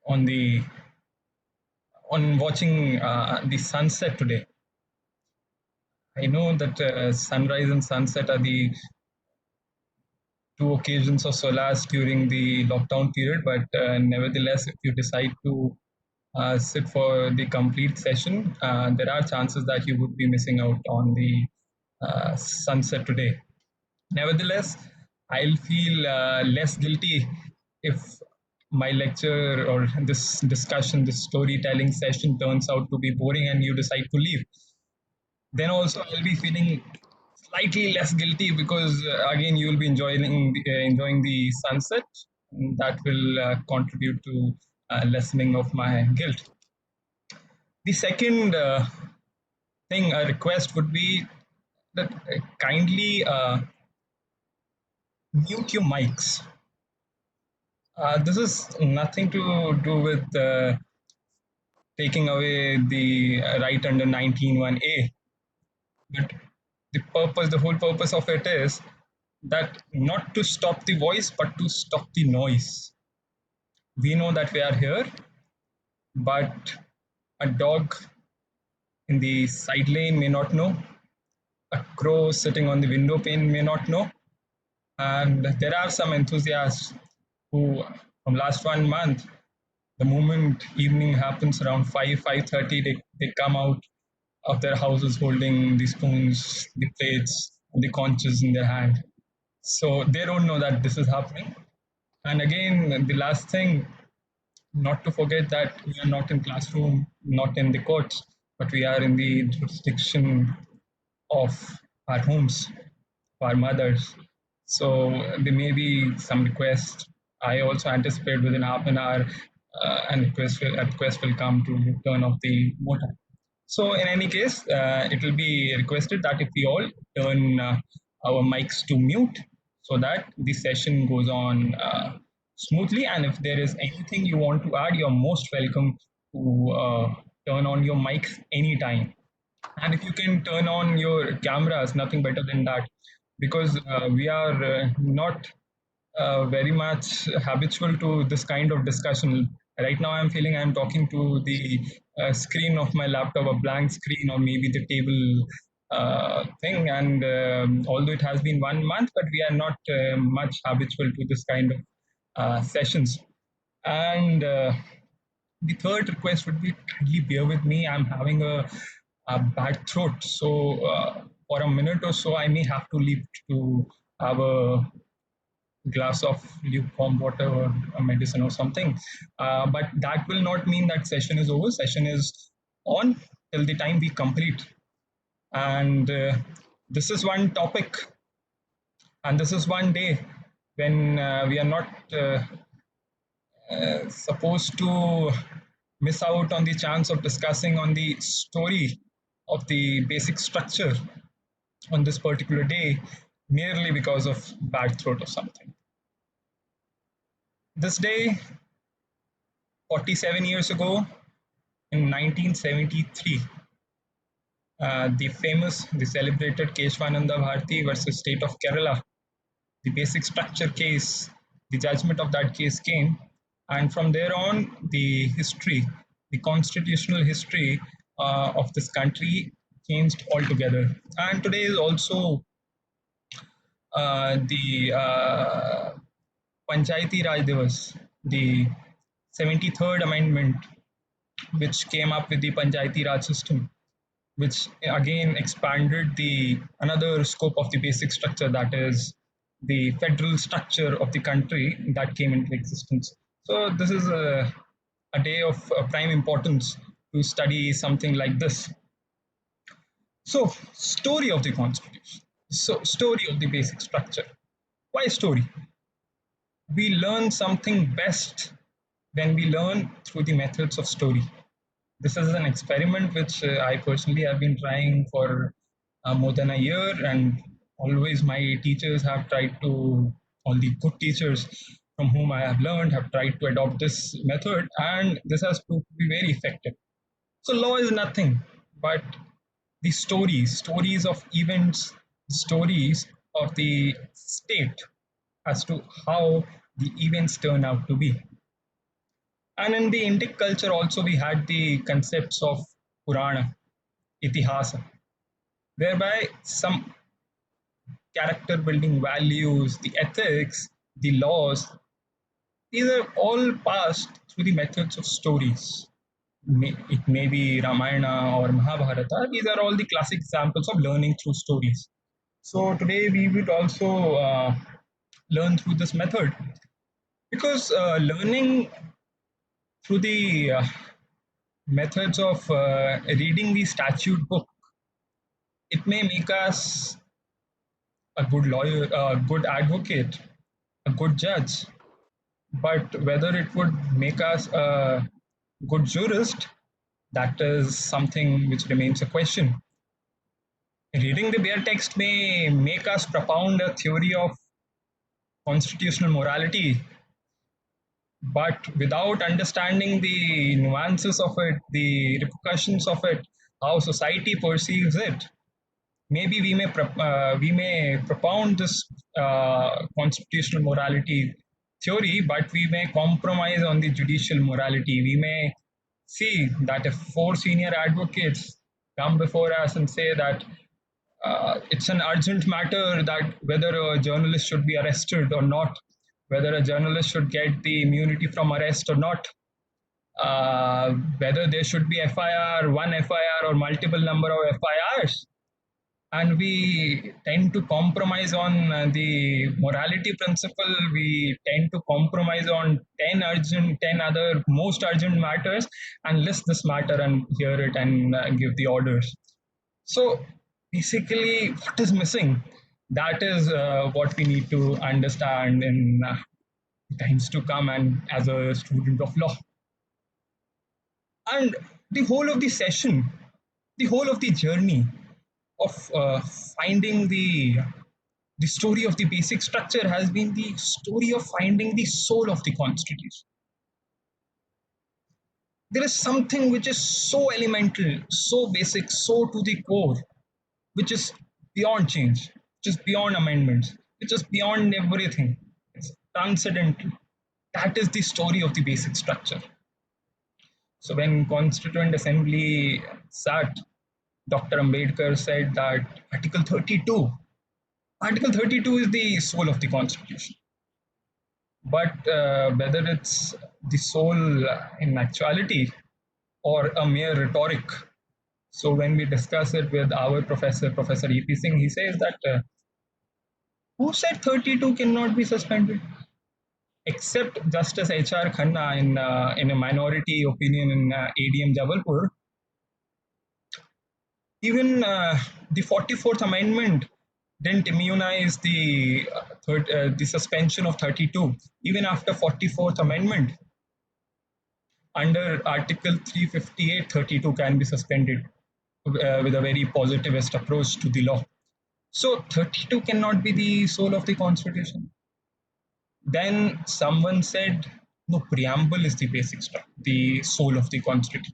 on the on watching the sunset today. I know that sunrise and sunset are the two occasions of solace during the lockdown period, but nevertheless, if you decide to sit for the complete session, there are chances that you would be missing out on the sunset today. Nevertheless, I'll feel less guilty if my lecture or this discussion, this storytelling session turns out to be boring and you decide to leave. Then also I'll be feeling slightly less guilty because again you will be enjoying the sunset. And that will contribute to lessening of my guilt. The second thing, a request would be that kindly mute your mics. This is nothing to do with taking away the right under 19(1)(a), but the whole purpose of it is that not to stop the voice, but to stop the noise. We know that we are here, but a dog in the side lane may not know, a crow sitting on the window pane may not know, and there are some enthusiasts who, from last 1 month, the moment evening happens around 5:30, they come out of their houses holding the spoons, the plates, the conches in their hand. So they don't know that this is happening. And again, the last thing, not to forget that we are not in classroom, not in the courts, but we are in the jurisdiction of our homes, of our mothers. So there may be some request. I also anticipate within half an hour, a request will come to turn off the motor. So in any case, it will be requested that if we all turn our mics to mute so that the session goes on smoothly. And if there is anything you want to add, you're most welcome to turn on your mics anytime. And if you can turn on your cameras, nothing better than that, because we are not very much habitual to this kind of discussion. Right now, I'm feeling I'm talking to the screen of my laptop, a blank screen, or maybe the table thing. And although it has been 1 month, but we are not much habitual to this kind of sessions. And the third request would be kindly bear with me. I'm having a bad throat. So for a minute or so, I may have to leave to have a glass of lukewarm water or a medicine or something. But that will not mean that session is over. Session is on till the time we complete. And this is one topic, and this is one day when we are not supposed to miss out on the chance of discussing on the story of the basic structure on this particular day merely because of bad throat or something. This day, 47 years ago, in 1973, the celebrated Keshwananda Bharati versus State of Kerala, the basic structure case, the judgment of that case came, and from there on, the constitutional history of this country changed altogether. And today is also the Panchayati Raj Divas, the 73rd Amendment, which came up with the Panchayati Raj system, which again expanded the another scope of the basic structure, that is the federal structure of the country that came into existence. So this is a day of prime importance to study something like this. So, story of the constitution. So, story of the basic structure. Why story? We learn something best when we learn through the methods of story. This is an experiment which I personally have been trying for more than a year, and always my teachers have tried to, all the good teachers from whom I have learned, have tried to adopt this method, and this has proved to be very effective. So, law is nothing but the stories of events, stories of the state as to how the events turn out to be. And in the Indic culture also we had the concepts of Purana, Itihasa, whereby some character building values, the ethics, the laws, these are all passed through the methods of stories. It may be Ramayana or Mahabharata. These are all the classic examples of learning through stories. So today we would also learn through this method because learning through the methods of reading the statute book, it may make us a good lawyer, a good advocate, a good judge, but whether it would make us a good jurist, that is something which remains a question. Reading the bare text may make us propound a theory of constitutional morality, but without understanding the nuances of it, the repercussions of it, how society perceives it, maybe we may propound this constitutional morality theory, but we may compromise on the judicial morality. We may see that if four senior advocates come before us and say that it's an urgent matter that whether a journalist should be arrested or not, whether a journalist should get the immunity from arrest or not, whether there should be FIR, one FIR or multiple number of FIRs, and we tend to compromise on the morality principle. We tend to compromise on 10 urgent, 10 other most urgent matters and list this matter and hear it and give the orders. So basically, what is missing? That is what we need to understand in times to come and as a student of law. And the whole of the session, the whole of the journey of finding the story of the basic structure has been the story of finding the soul of the constitution. There is something which is so elemental, so basic, so to the core, which is beyond change, which is beyond amendments, which is beyond everything. It's transcendental. That is the story of the basic structure. So when Constituent Assembly sat, Dr. Ambedkar said that Article 32 is the soul of the Constitution. But whether it's the soul in actuality or a mere rhetoric. So when we discuss it with our professor, Professor E.P. Singh, he says that who said 32 cannot be suspended? Except Justice H.R. Khanna in a minority opinion in ADM Jabalpur. Even the 44th Amendment didn't immunize the suspension of 32. Even after 44th Amendment, under Article 358, 32 can be suspended with a very positivist approach to the law. So 32 cannot be the soul of the Constitution. Then someone said, no, preamble is the basic structure, the soul of the Constitution.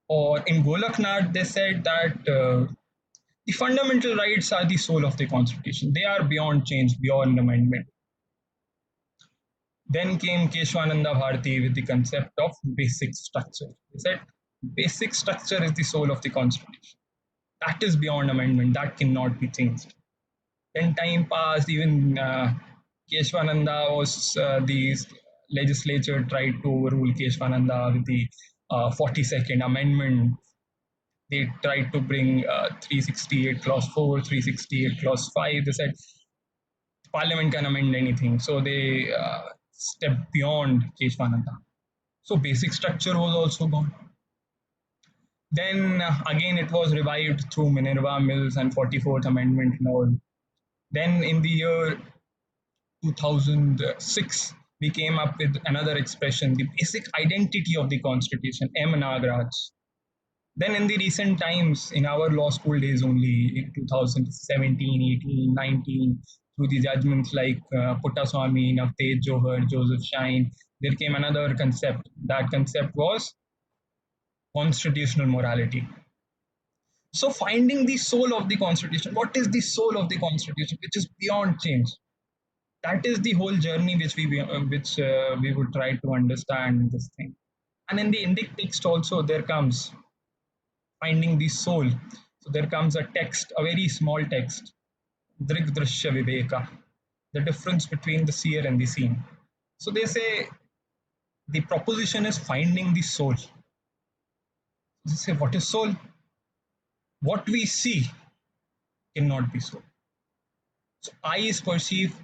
Or in Golaknath, they said that the fundamental rights are the soul of the Constitution. They are beyond change, beyond amendment. Then came Keshwananda Bharati with the concept of basic structure. He said basic structure is the soul of the Constitution. That is beyond amendment. That cannot be changed. Then time passed. Even Keshwananda was the legislature tried to overrule Keshwananda with the 42nd Amendment. They tried to bring 368 clause 4, 368 clause 5. They said Parliament can amend anything. So they stepped beyond Keshwananda. So basic structure was also gone. Then again it was revived through Minerva Mills and 44th Amendment and all. Then in the year 2006, we came up with another expression, the basic identity of the Constitution, M. Nagaraj. Then in the recent times, in our law school days only, in 2017, 18, 19, through the judgments like Puttaswamy, Navtej Johar, Joseph Shine, there came another concept. That concept was constitutional morality. So finding the soul of the Constitution, what is the soul of the Constitution, which is beyond change? That is the whole journey which we would try to understand this thing. And in the Indic text also there comes finding the soul. So there comes a text, a very small text, Drig Drishya Viveka, the difference between the seer and the seen. So they say the proposition is finding the soul. They say, what is soul? What we see cannot be soul. So eyes perceive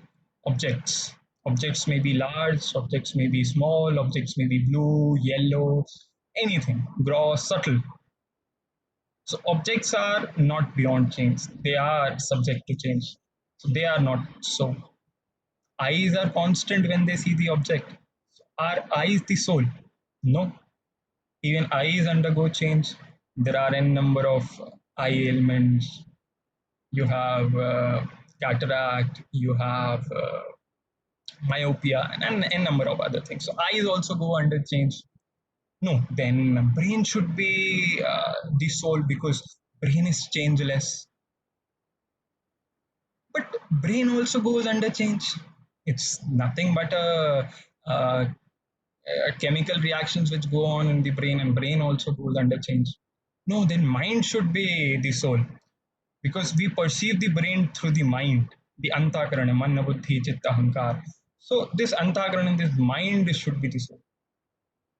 objects. Objects may be large, objects may be small, objects may be blue, yellow, anything, gross, subtle. So objects are not beyond change. They are subject to change. So they are not so. Eyes are constant when they see the object. So are eyes the soul? No. Even eyes undergo change. There are n number of eye ailments. You have cataract. You have myopia, and n number of other things. So eyes also go under change. No, then brain should be the soul because brain is changeless. But brain also goes under change. It's nothing but a chemical reactions which go on in the brain, and brain also goes under change. No, then mind should be the soul because we perceive the brain through the mind, the antakarana, manna, buddhi, chitta, ahankar. So this antakarana, this mind should be the soul.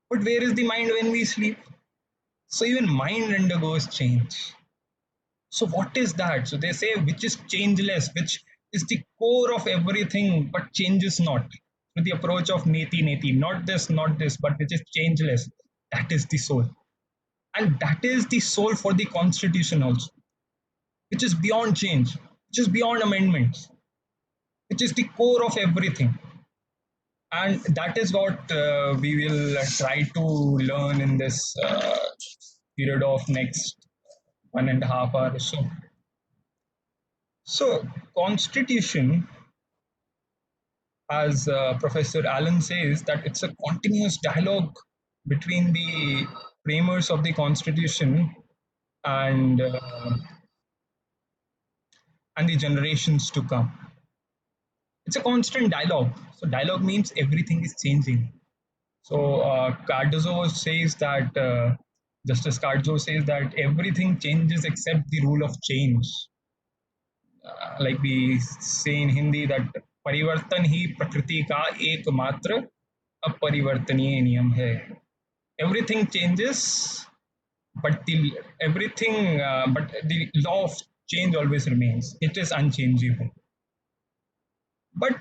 But where is the mind when we sleep? So even mind undergoes change. So what is that? So they say which is changeless, which is the core of everything, but changes not. With the approach of neti neti, not this, but which is changeless. That is the soul. And that is the soul for the constitution also, which is beyond change, which is beyond amendments, which is the core of everything. And that is what we will try to learn in this period of next 1.5 hours or so. So, constitution, as Professor Allen says, that it's a continuous dialogue between the framers of the constitution and uh, and the generations to come. It's a constant dialogue. So, dialogue means everything is changing. So, Cardozo says that Justice Cardozo says that everything changes except the rule of change. Like we say in Hindi that परिवर्तन ही प्रकृति का एकमात्र अपरिवर्तनीय नियम है. Everything changes, but the law of change always remains. It is unchangeable. But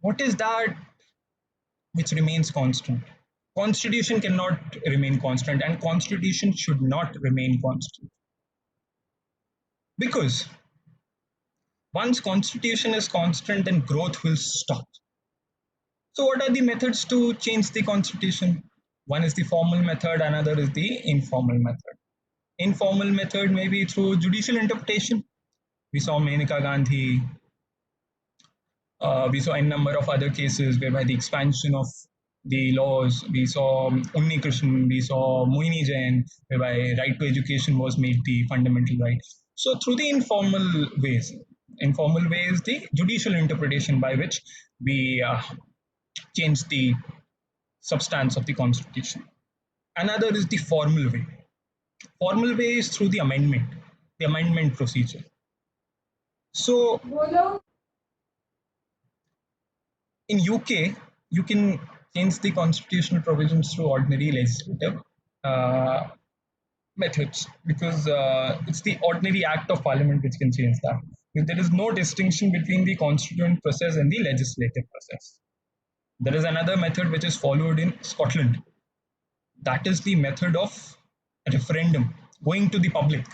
what is that which remains constant? Constitution cannot remain constant, and constitution should not remain constant because once constitution is constant, then growth will stop. So, what are the methods to change the constitution? One is the formal method, another is the informal method. Informal method may be through judicial interpretation. We saw Menaka Gandhi. We saw a number of other cases whereby the expansion of the laws. We saw Unni Krishnan. We saw Moini Jain, whereby right to education was made the fundamental right. So through the informal ways, the judicial interpretation by which we change the substance of the constitution. Another is the formal way. Formal way is through the amendment procedure. So in UK, you can change the constitutional provisions through ordinary legislative uh, methods because it's the ordinary act of parliament which can change that. There is no distinction between the constituent process and the legislative process. There is another method which is followed in Scotland. That is the method of referendum, going to the public.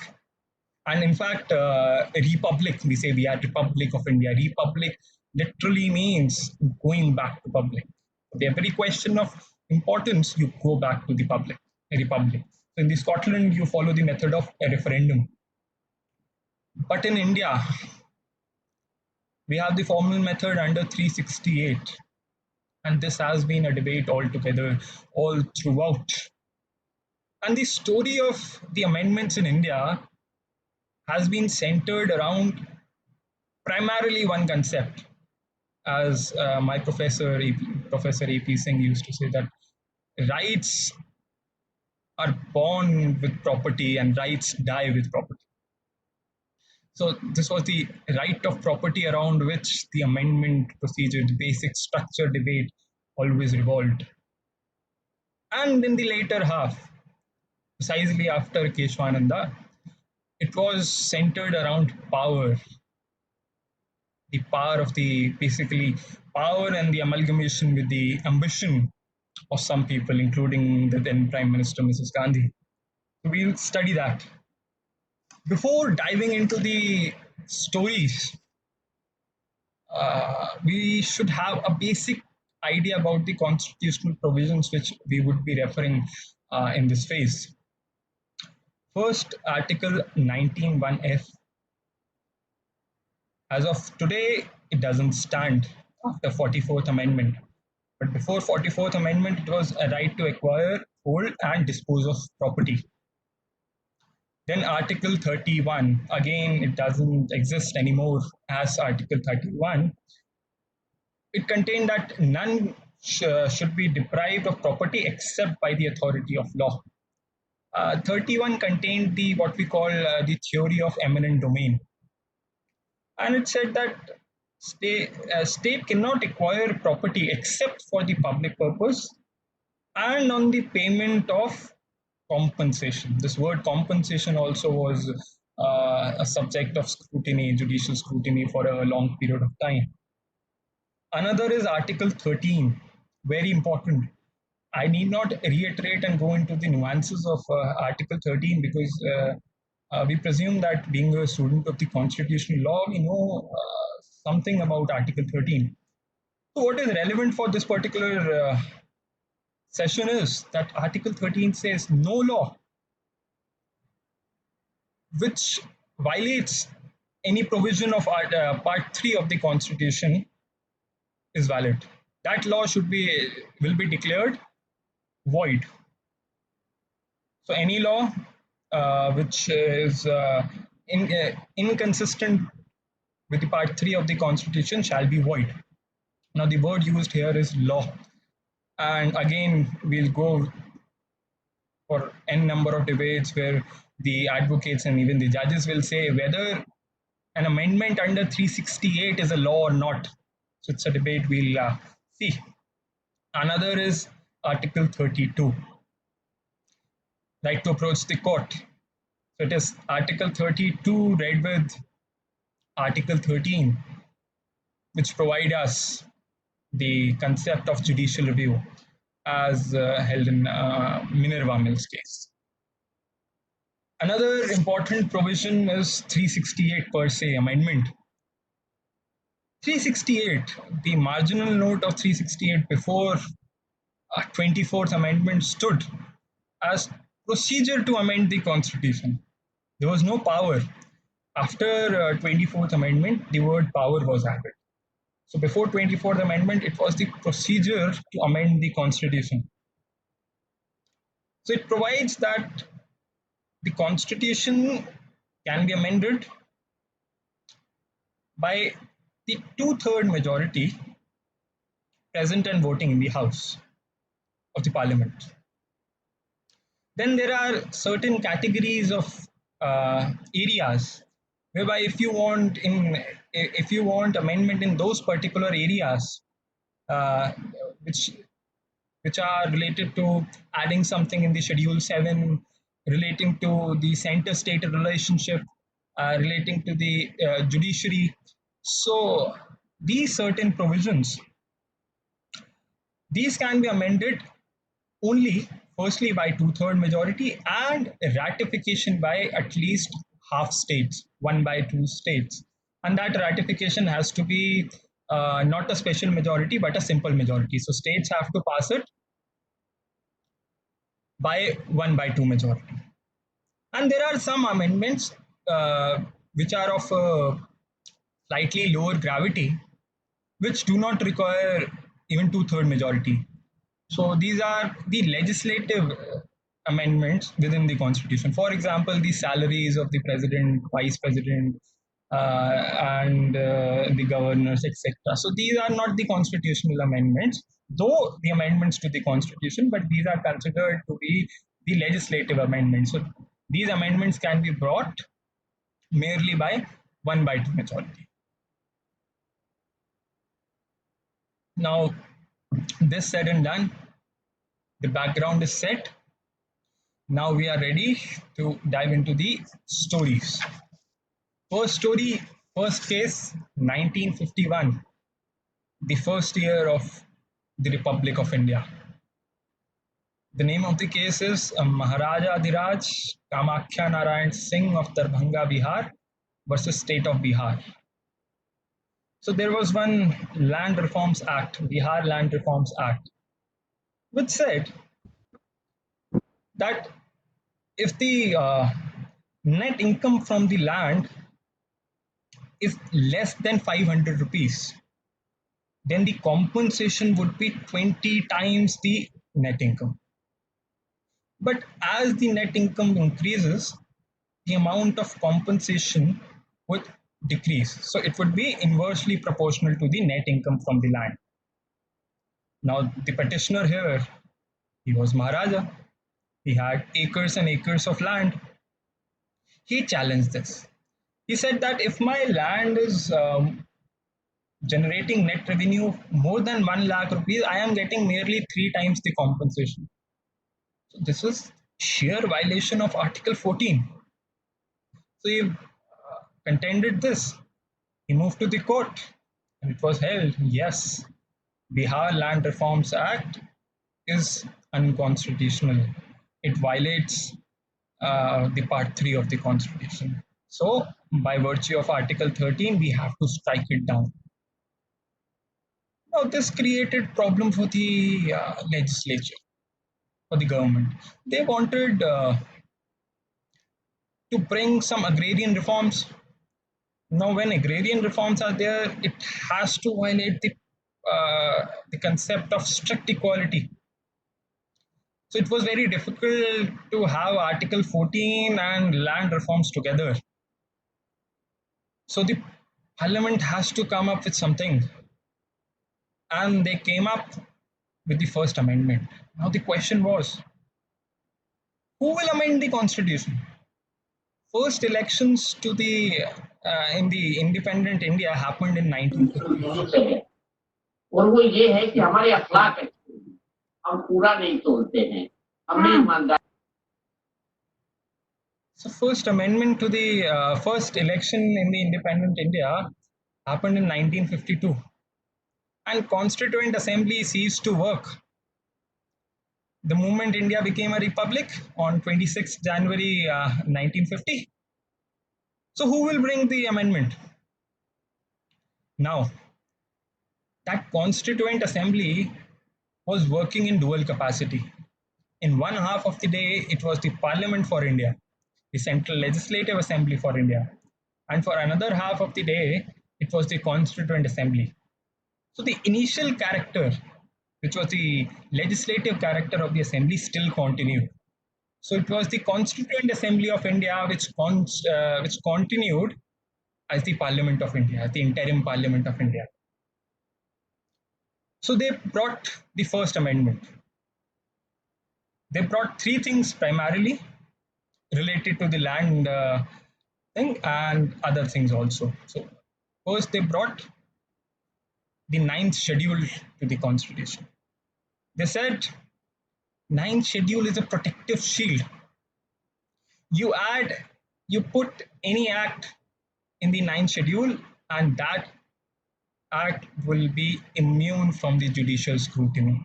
And in fact, republic, we say we are Republic of India. Republic literally means going back to public. For every question of importance, you go back to the public, a republic. So in the Scotland, you follow the method of a referendum. But in India, we have the formal method under 368. And this has been a debate altogether, all throughout. And the story of the amendments in India has been centered around primarily one concept, as my professor, Professor AP Singh, used to say that rights are born with property and rights die with property. So this was the right of property around which the amendment procedure, the basic structure debate always revolved. And in the later half, precisely after Keshwananda, it was centered around power, the power of the basically power and the amalgamation with the ambition of some people, including the then Prime Minister Mrs. Gandhi. So we'll study that. Before diving into the stories, we should have a basic idea about the constitutional provisions which we would be referring in this phase. First, Article 19(1)(f). As of today, it doesn't stand after 44th Amendment. But before 44th Amendment, it was a right to acquire, hold, and dispose of property. Then Article 31, again, it doesn't exist anymore as Article 31. It contained that none should be deprived of property except by the authority of law. 31 contained the what we call the theory of eminent domain, and it said that state cannot acquire property except for the public purpose and on the payment of compensation. This word compensation also was a subject of scrutiny, judicial scrutiny, for a long period of time. Another is Article 13, very important. I need not reiterate and go into the nuances of Article 13 because we presume that being a student of the constitutional law, we know something about Article 13. So, what is relevant for this particular session is that Article 13 says no law which violates any provision of Part 3 of the Constitution is valid. That law will be declared void. So any law which is inconsistent with the Part 3 of the Constitution shall be void. Now the word used here is law, and again we'll go for n number of debates where the advocates and even the judges will say whether an amendment under 368 is a law or not. So it's a debate we'll see. Another is Article 32, right to approach the court. So it is Article 32 read with Article 13, which provide us the concept of judicial review as held in Minerva Mills case. Another important provision is 368 per se amendment. 368, the marginal note of 368 before 24th Amendment stood as procedure to amend the Constitution. There was no power. After 24th Amendment, the word power was added. So before 24th Amendment, it was the procedure to amend the Constitution. So it provides that the Constitution can be amended by the two-third majority present and voting in the House of the Parliament. Then there are certain categories of areas whereby if you want amendment in those particular areas, uh, which which are related to adding something in the Schedule 7, relating to the center-state relationship, relating to the judiciary. So these certain provisions, these can be amended only firstly by two-third majority and ratification by at least half states, 1/2 states. And that ratification has to be not a special majority but a simple majority. So states have to pass it by 1/2 majority. And there are some amendments which are of slightly lower gravity, which do not require even two-third majority. So these are the legislative amendments within the Constitution. For example, the salaries of the president, vice president, and the governors, etc. So these are not the constitutional amendments, though the amendments to the constitution, but these are considered to be the legislative amendments. So these amendments can be brought merely by 1/2 majority. Now, this said and done, the background is set. Now we are ready to dive into the stories. First story, first case, 1951, the first year of the Republic of India. The name of the case is Maharaja Adhiraj Kamakhya Narayan Singh of Darbhanga, Bihar versus State of Bihar. So there was one Land Reforms Act, Bihar Land Reforms Act, which said that if the net income from the land is less than 500 rupees, then the compensation would be 20 times the net income. But as the net income increases, the amount of compensation would decrease. So it would be inversely proportional to the net income from the land. Now, the petitioner here, he was Maharaja. He had acres and acres of land. He challenged this. He said that if my land is generating net revenue more than 1 lakh rupees, I am getting nearly 3 times the compensation. So this was sheer violation of Article 14. So he contended this. He moved to the court and it was held, yes, Bihar Land Reforms Act is unconstitutional. It violates the part 3 of the constitution. So by virtue of Article 13, we have to strike it down. Now this created problem for the legislature, for the government. They wanted to bring some agrarian reforms. Now, when agrarian reforms are there, it has to violate the concept of strict equality. So it was very difficult to have Article 14 and land reforms together. So the parliament has to come up with something, and they came up with the first amendment. Now the question was, who will amend the constitution? First elections to the in the independent India happened in 1950. और वो ये है कि हमारे अखलाक हम पूरा नहीं तोड़ते हैं, हमें ईमानदार. So first amendment to the first election in the independent India happened in 1952, and Constituent Assembly ceased to work the moment India became a republic on 26 January 1950. So who will bring the amendment? Now, that Constituent Assembly was working in dual capacity. In one half of the day, it was the Parliament for India, the Central Legislative Assembly for India, and for another half of the day, it was the Constituent Assembly. So the initial character, which was the legislative character of the assembly, still continued. So it was the Constituent Assembly of India which continued as the Parliament of India, as the interim Parliament of India. So they brought the first amendment. They brought 3 things primarily related to the land thing and other things also. So first they brought the 9th schedule to the constitution. They said 9th schedule is a protective shield. You put any act in the 9th schedule and that act will be immune from the judicial scrutiny.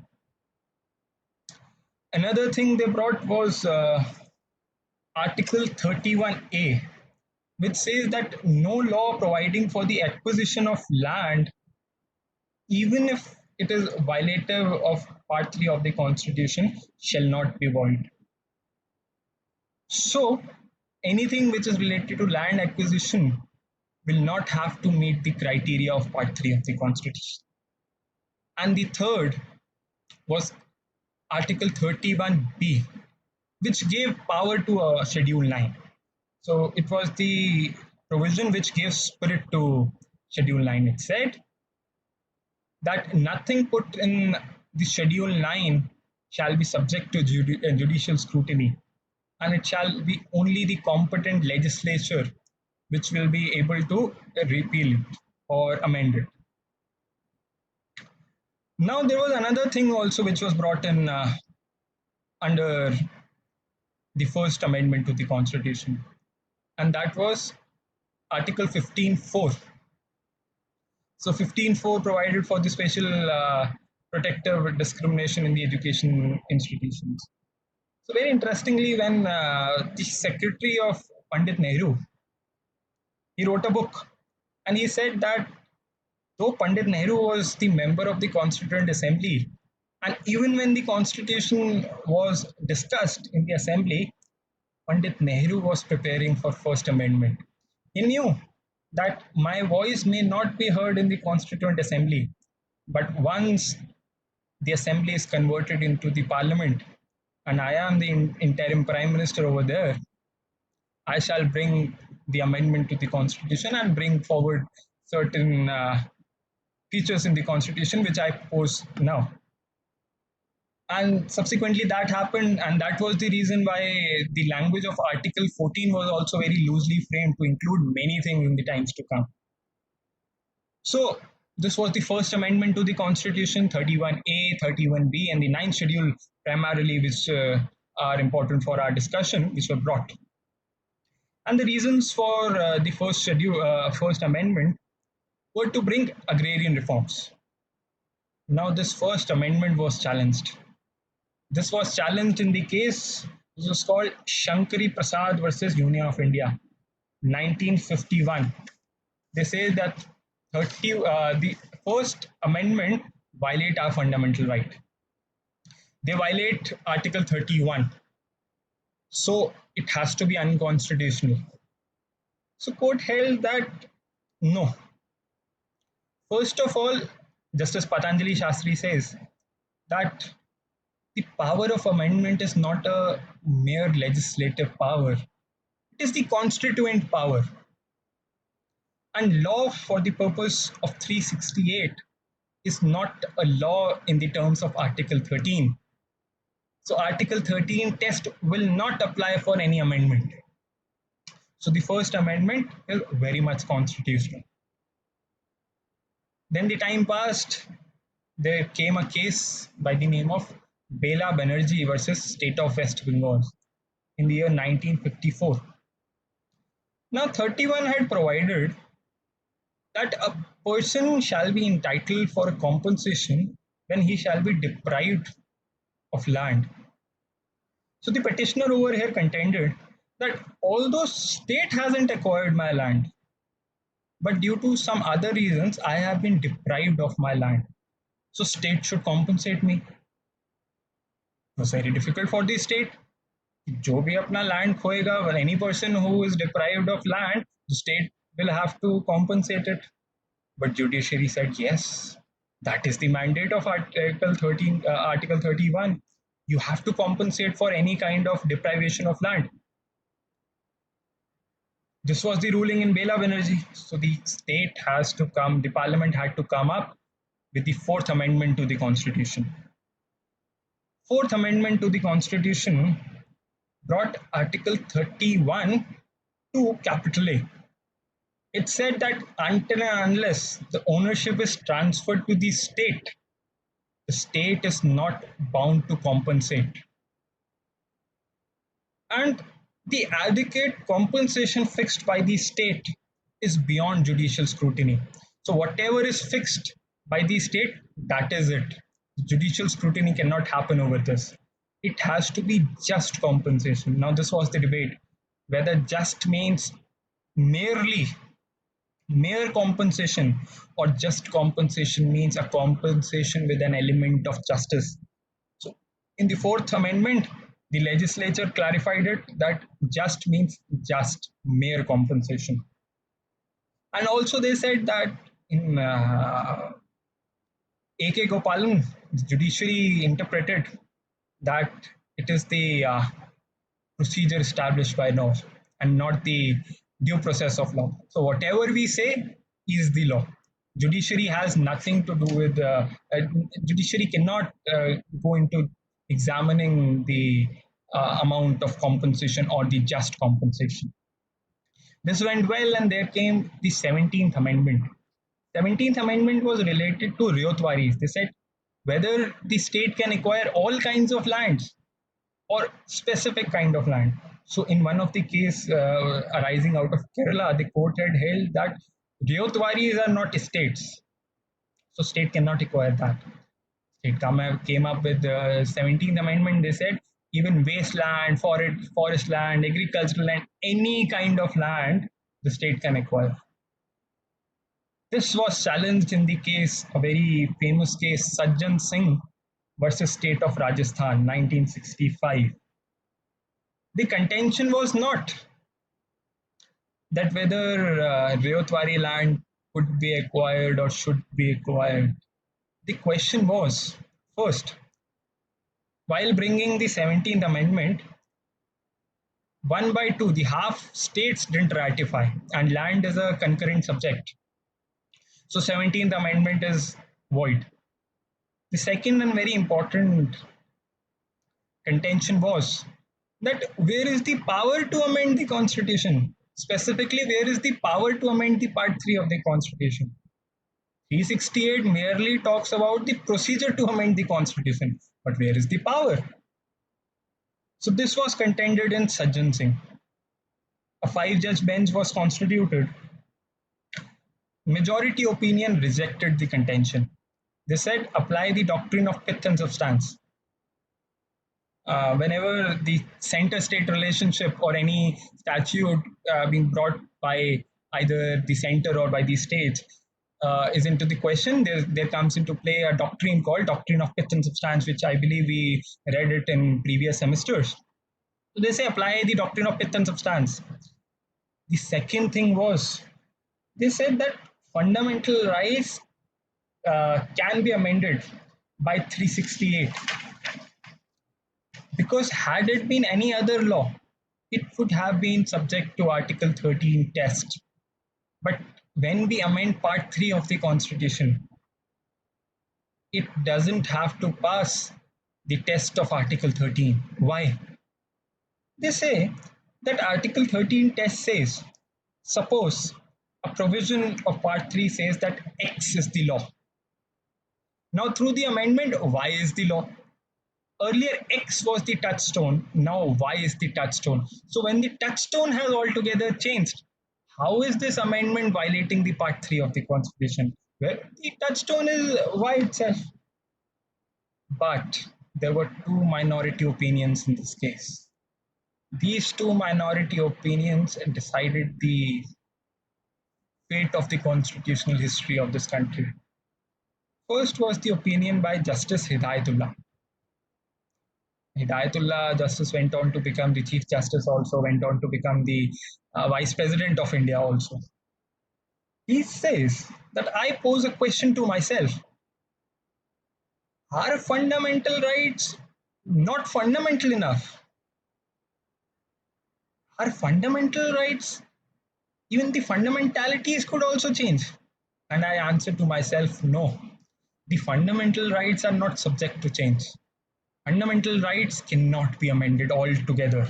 Another thing they brought was Article 31A, which says that no law providing for the acquisition of land, even if it is violative of Part 3 of the Constitution, shall not be void. So, anything which is related to land acquisition will not have to meet the criteria of Part 3 of the Constitution. And the third was Article 31B, which gave power to Schedule 9. So it was the provision which gives spirit to Schedule 9. It said that nothing put in the Schedule 9 shall be subject to judicial scrutiny, and it shall be only the competent legislature which will be able to repeal it or amend it. Now, there was another thing also which was brought in under the First Amendment to the Constitution, and that was Article 15.4. So 15.4 provided for the special protective discrimination in the education institutions. So very interestingly, when the secretary of Pandit Nehru, he wrote a book, and he said that though Pandit Nehru was the member of the Constituent Assembly, and even when the Constitution was discussed in the Assembly, Pandit Nehru was preparing for First Amendment. He knew that my voice may not be heard in the Constituent Assembly, but once the Assembly is converted into the Parliament, and I am the interim Prime Minister over there, I shall bring the amendment to the Constitution and bring forward certain features in the Constitution which I propose now. And subsequently, that happened, and that was the reason why the language of Article 14 was also very loosely framed to include many things in the times to come. So, this was the first amendment to the Constitution, 31A, 31B, and the ninth schedule, primarily, which are important for our discussion, which were brought. And the reasons for the first schedule, first amendment, were to bring agrarian reforms. Now, this first amendment was challenged. This was challenged in the case which was called Shankari Prasad versus Union of India, 1951. They say that the First Amendment violate our fundamental right. They violate Article 31. So it has to be unconstitutional. So court held that no. First of all, Justice Patanjali Shastri says that the power of amendment is not a mere legislative power, it is the constituent power. And law for the purpose of 368 is not a law in the terms of Article 13. So, Article 13 test will not apply for any amendment. So, the First Amendment is very much constitutional. Then the time passed, there came a case by the name of Bela Banerjee versus State of West Bengal in the year 1954. Now, 31 had provided that a person shall be entitled for a compensation when he shall be deprived of land. So the petitioner over here contended that although state hasn't acquired my land, but due to some other reasons, I have been deprived of my land. So state should compensate me. It was very difficult for the state. जो भी अपना land खोएगा, any person who is deprived of land, the state will have to compensate it. But judiciary said yes, that is the mandate of Article 13, Article 31. You have to compensate for any kind of deprivation of land. This was the ruling in Bela Banerjee. So the state has to come, the parliament had to come up with the Fourth Amendment to the Constitution. Fourth Amendment to the Constitution brought Article 31 to capital A. It said that until and unless the ownership is transferred to the state is not bound to compensate. And the adequate compensation fixed by the state is beyond judicial scrutiny. So, whatever is fixed by the state, that is it. Judicial scrutiny cannot happen over this. It has to be just compensation. Now, this was the debate whether just means merely mere compensation or just compensation means a compensation with an element of justice. So, in the Fourth Amendment, the legislature clarified it that just means just mere compensation. And also, they said that in A.K. Gopalan, the judiciary interpreted that it is the procedure established by law and not the due process of law. So whatever we say is the law. Judiciary has nothing to do with judiciary cannot go into examining the amount of compensation or the just compensation. This went well, and there came the 17th Amendment. 17th Amendment was related to Ryotwaris. They said whether the state can acquire all kinds of lands or specific kind of land. So, in one of the case arising out of Kerala, the court had held that Ryotwaris are not estates, so state cannot acquire that. State came up with the 17th Amendment. They said even wasteland, forest land, agricultural land, any kind of land, the state can acquire. This was challenged in the case, a very famous case, Sajjan Singh versus State of Rajasthan, 1965. The contention was not that whether Rayotwari land could be acquired or should be acquired. The question was first, while bringing the 17th Amendment, 1/2, the half states didn't ratify, and land is a concurrent subject. So, 17th Amendment is void. The second and very important contention was that where is the power to amend the constitution? Specifically, where is the power to amend the part 3 of the constitution? 368 merely talks about the procedure to amend the constitution, but where is the power? So this was contended in Sajjan Singh. A 5-judge bench was constituted. Majority opinion rejected the contention. They said apply the doctrine of pith and substance. Whenever the center-state relationship or any statute being brought by either the center or by the states is into the question, there comes into play a doctrine called doctrine of pith and substance, which I believe we read it in previous semesters. So they say apply the doctrine of pith and substance. The second thing was they said that fundamental rights can be amended by 368. Because had it been any other law, it would have been subject to Article 13 test. But when we amend Part 3 of the Constitution, it doesn't have to pass the test of Article 13. Why? They say that Article 13 test says, suppose a provision of Part 3 says that X is the law. Now, through the amendment, Y is the law. Earlier X was the touchstone, now Y is the touchstone. So when the touchstone has altogether changed, how is this amendment violating the part 3 of the constitution where the touchstone is Y itself? But there were two minority opinions in this case. These two minority opinions decided the fate of the constitutional history of this country. First was the opinion by Justice Hidayatullah. Hidayatullah Justice went on to become the Chief Justice, also went on to become the Vice President of India also. He says that I pose a question to myself. Are fundamental rights not fundamental enough? Are fundamental rights, even the fundamentalities could also change? And I answer to myself, no. The fundamental rights are not subject to change. Fundamental rights cannot be amended altogether.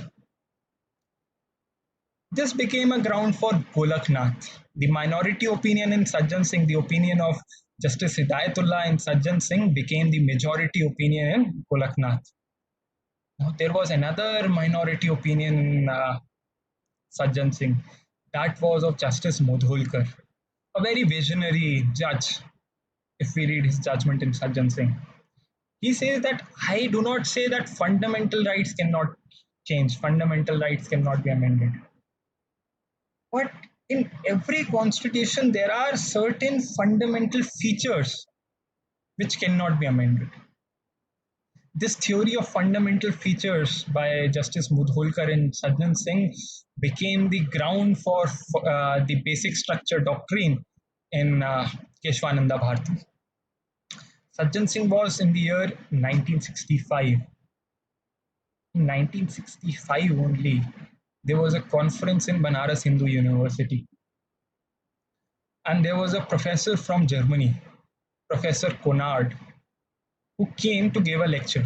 This became a ground for Golaknath. The minority opinion in Sajjan Singh, the opinion of Justice Hidayatullah in Sajjan Singh, became the majority opinion in Golaknath. Now, there was another minority opinion in Sajjan Singh. That was of Justice Mudholkar, a very visionary judge, if we read his judgment in Sajjan Singh. He says that I do not say that fundamental rights cannot change, fundamental rights cannot be amended. But in every constitution, there are certain fundamental features which cannot be amended. This theory of fundamental features by Justice Mudholkar and Sajjan Singh became the ground for the basic structure doctrine in Keshwananda Bharati. Sajjan Singh was in the year 1965. In 1965 only, there was a conference in Banaras Hindu University, and there was a professor from Germany, Professor Konrad, who came to give a lecture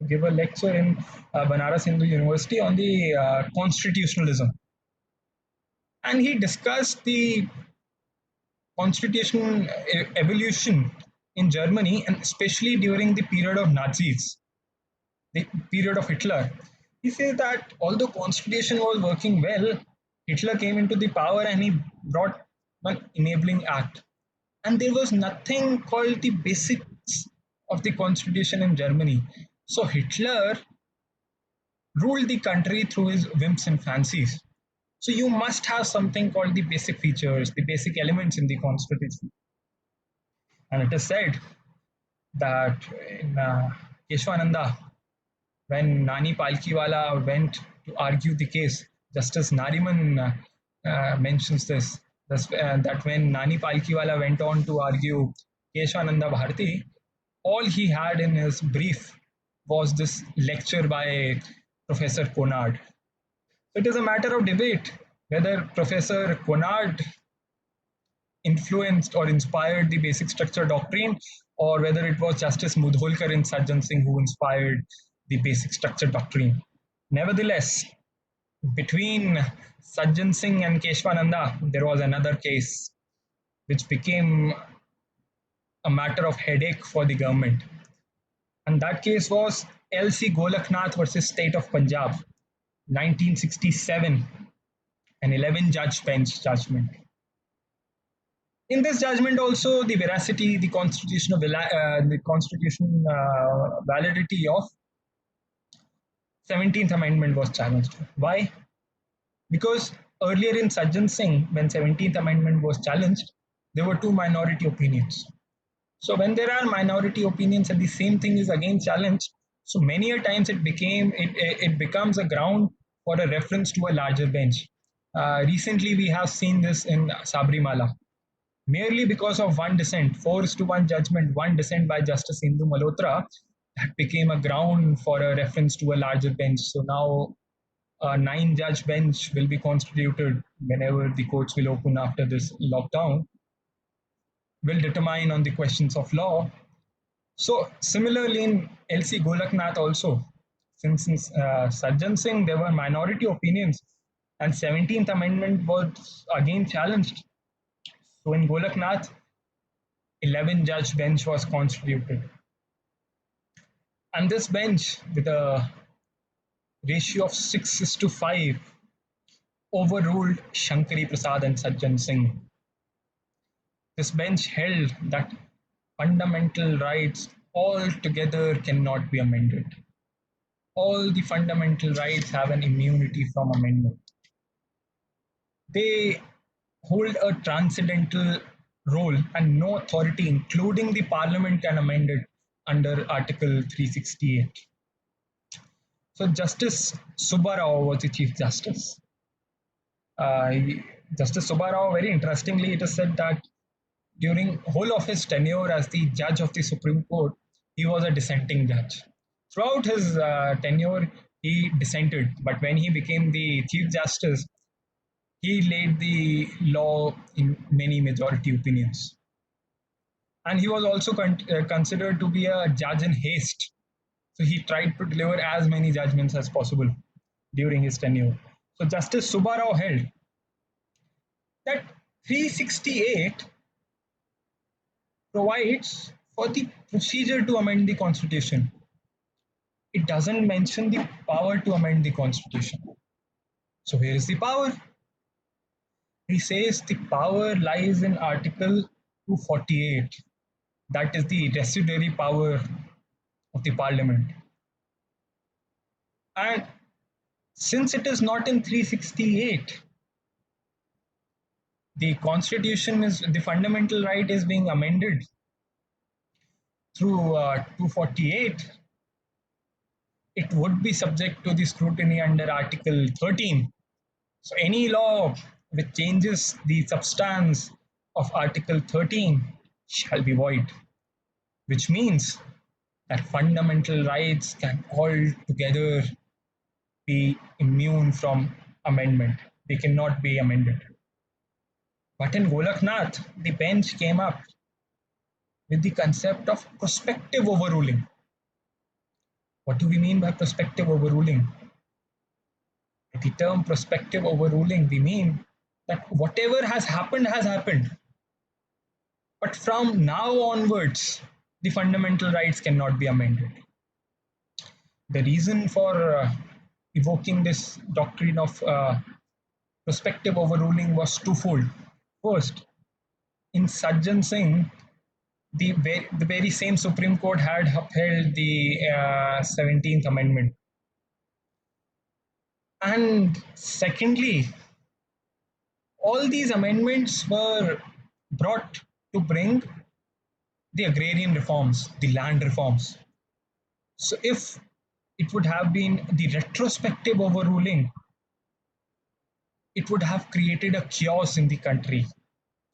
in Banaras Hindu University on the constitutionalism, and he discussed the constitution evolution in Germany, and especially during the period of Nazis, the period of Hitler. He says that although constitution was working well, Hitler came into the power and he brought one enabling act, and there was nothing called the basics of the constitution in Germany. So Hitler ruled the country through his whims and fancies. So you must have something called the basic features, the basic elements in the constitution. And it is said that in Keshwananda, when Nani Palkiwala went to argue the case, Justice Nariman mentions this, that when Nani Palkiwala went on to argue Keshwananda Bharati, all he had in his brief was this lecture by Professor Konrad. So it is a matter of debate whether Professor Konrad influenced or inspired the basic structure doctrine, or whether it was Justice Mudholkar and Sajjan Singh who inspired the basic structure doctrine. Nevertheless, between Sajjan Singh and Keshwananda, there was another case which became a matter of headache for the government. And that case was L.C. Golaknath versus State of Punjab, 1967, an 11-judge bench judgment. In this judgment, also the veracity, the constitutional validity of 17th Amendment was challenged. Why? Because earlier in Sajjan Singh, when 17th Amendment was challenged, there were two minority opinions. So when there are minority opinions and the same thing is again challenged, so many a times it becomes a ground for a reference to a larger bench. Recently, we have seen this in Sabrimala. Merely because of one dissent, 4:1 judgment, one dissent by Justice Indu Malhotra, that became a ground for a reference to a larger bench. So now a 9-judge bench will be constituted whenever the courts will open after this lockdown, will determine on the questions of law. So similarly in L.C. Golaknath also, since in Sajjan Singh there were minority opinions and 17th Amendment was again challenged. So in Golaknath, 11-judge bench was constituted. And this bench, with a ratio of 6:5, overruled Shankari Prasad and Sajjan Singh. This bench held that fundamental rights altogether cannot be amended. All the fundamental rights have an immunity from amendment. They hold a transcendental role, and no authority, including the parliament, can amend it under Article 368. So Justice Subbarao was the Chief Justice. Justice Subbarao, very interestingly, it is said that during whole of his tenure as the judge of the Supreme Court, he was a dissenting judge. Throughout his tenure, he dissented, but when he became the Chief Justice, he laid the law in many majority opinions. And he was also considered to be a judge in haste. So he tried to deliver as many judgments as possible during his tenure. So Justice Subbarao held that 368 provides for the procedure to amend the constitution. It doesn't mention the power to amend the constitution. So where is the power? He says the power lies in Article 248. That is the residuary power of the parliament. And since it is not in 368, the constitution is, the fundamental right is being amended through 248, it would be subject to the scrutiny under Article 13. So any law which changes the substance of Article 13 shall be void, which means that fundamental rights can altogether be immune from amendment. They cannot be amended. But in Golaknath, the bench came up with the concept of prospective overruling. What do we mean by prospective overruling? By the term prospective overruling, we mean that whatever has happened has happened. But from now onwards, the fundamental rights cannot be amended. The reason for evoking this doctrine of prospective overruling was twofold. First, in Sajjan Singh, the very same Supreme Court had upheld the 17th Amendment. And secondly, all these amendments were brought to bring the agrarian reforms, the land reforms. So if it would have been the retrospective overruling, it would have created a chaos in the country,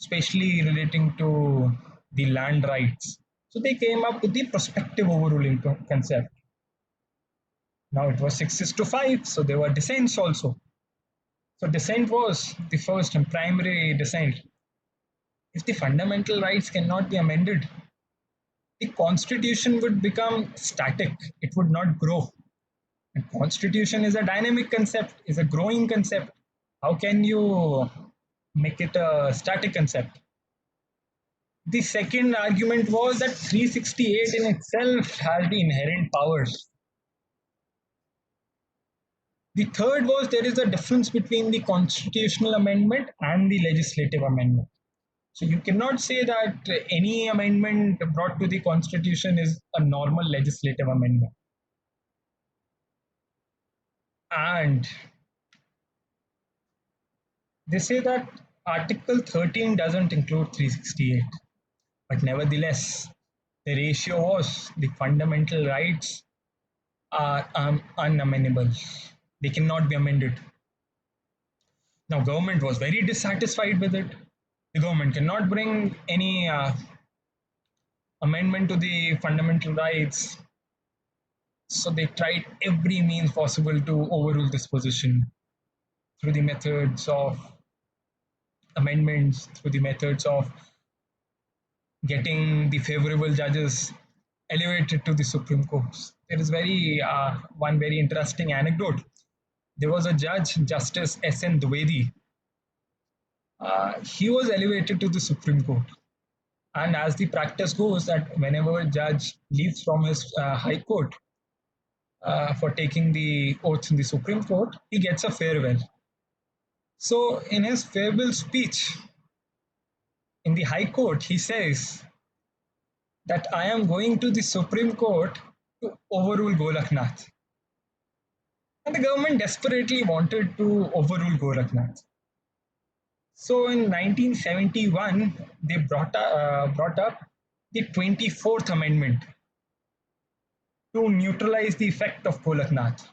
especially relating to the land rights. So they came up with the prospective overruling concept. Now it was 6-5, so there were dissents also. So dissent was the first and primary dissent. If the fundamental rights cannot be amended, the constitution would become static. It would not grow. And constitution is a dynamic concept, is a growing concept. How can you make it a static concept? The second argument was that 368 in itself has the inherent powers. The third was there is a difference between the constitutional amendment and the legislative amendment. So you cannot say that any amendment brought to the constitution is a normal legislative amendment. And they say that Article 13 doesn't include 368, but nevertheless, the ratio was the fundamental rights are unamendable. They cannot be amended. Now, government was very dissatisfied with it. The government cannot bring any amendment to the fundamental rights. So they tried every means possible to overrule this position through the methods of amendments, through the methods of getting the favorable judges elevated to the Supreme Court. There is one very interesting anecdote. There was a judge, Justice S.N. Dwivedi. He was elevated to the Supreme Court. And as the practice goes, that whenever a judge leaves from his high court for taking the oath in the Supreme Court, he gets a farewell. So, in his farewell speech in the High Court, he says that I am going to the Supreme Court to overrule Golaknath. And the government desperately wanted to overrule Golaknath. So in 1971, they brought up the 24th Amendment to neutralize the effect of Golaknath.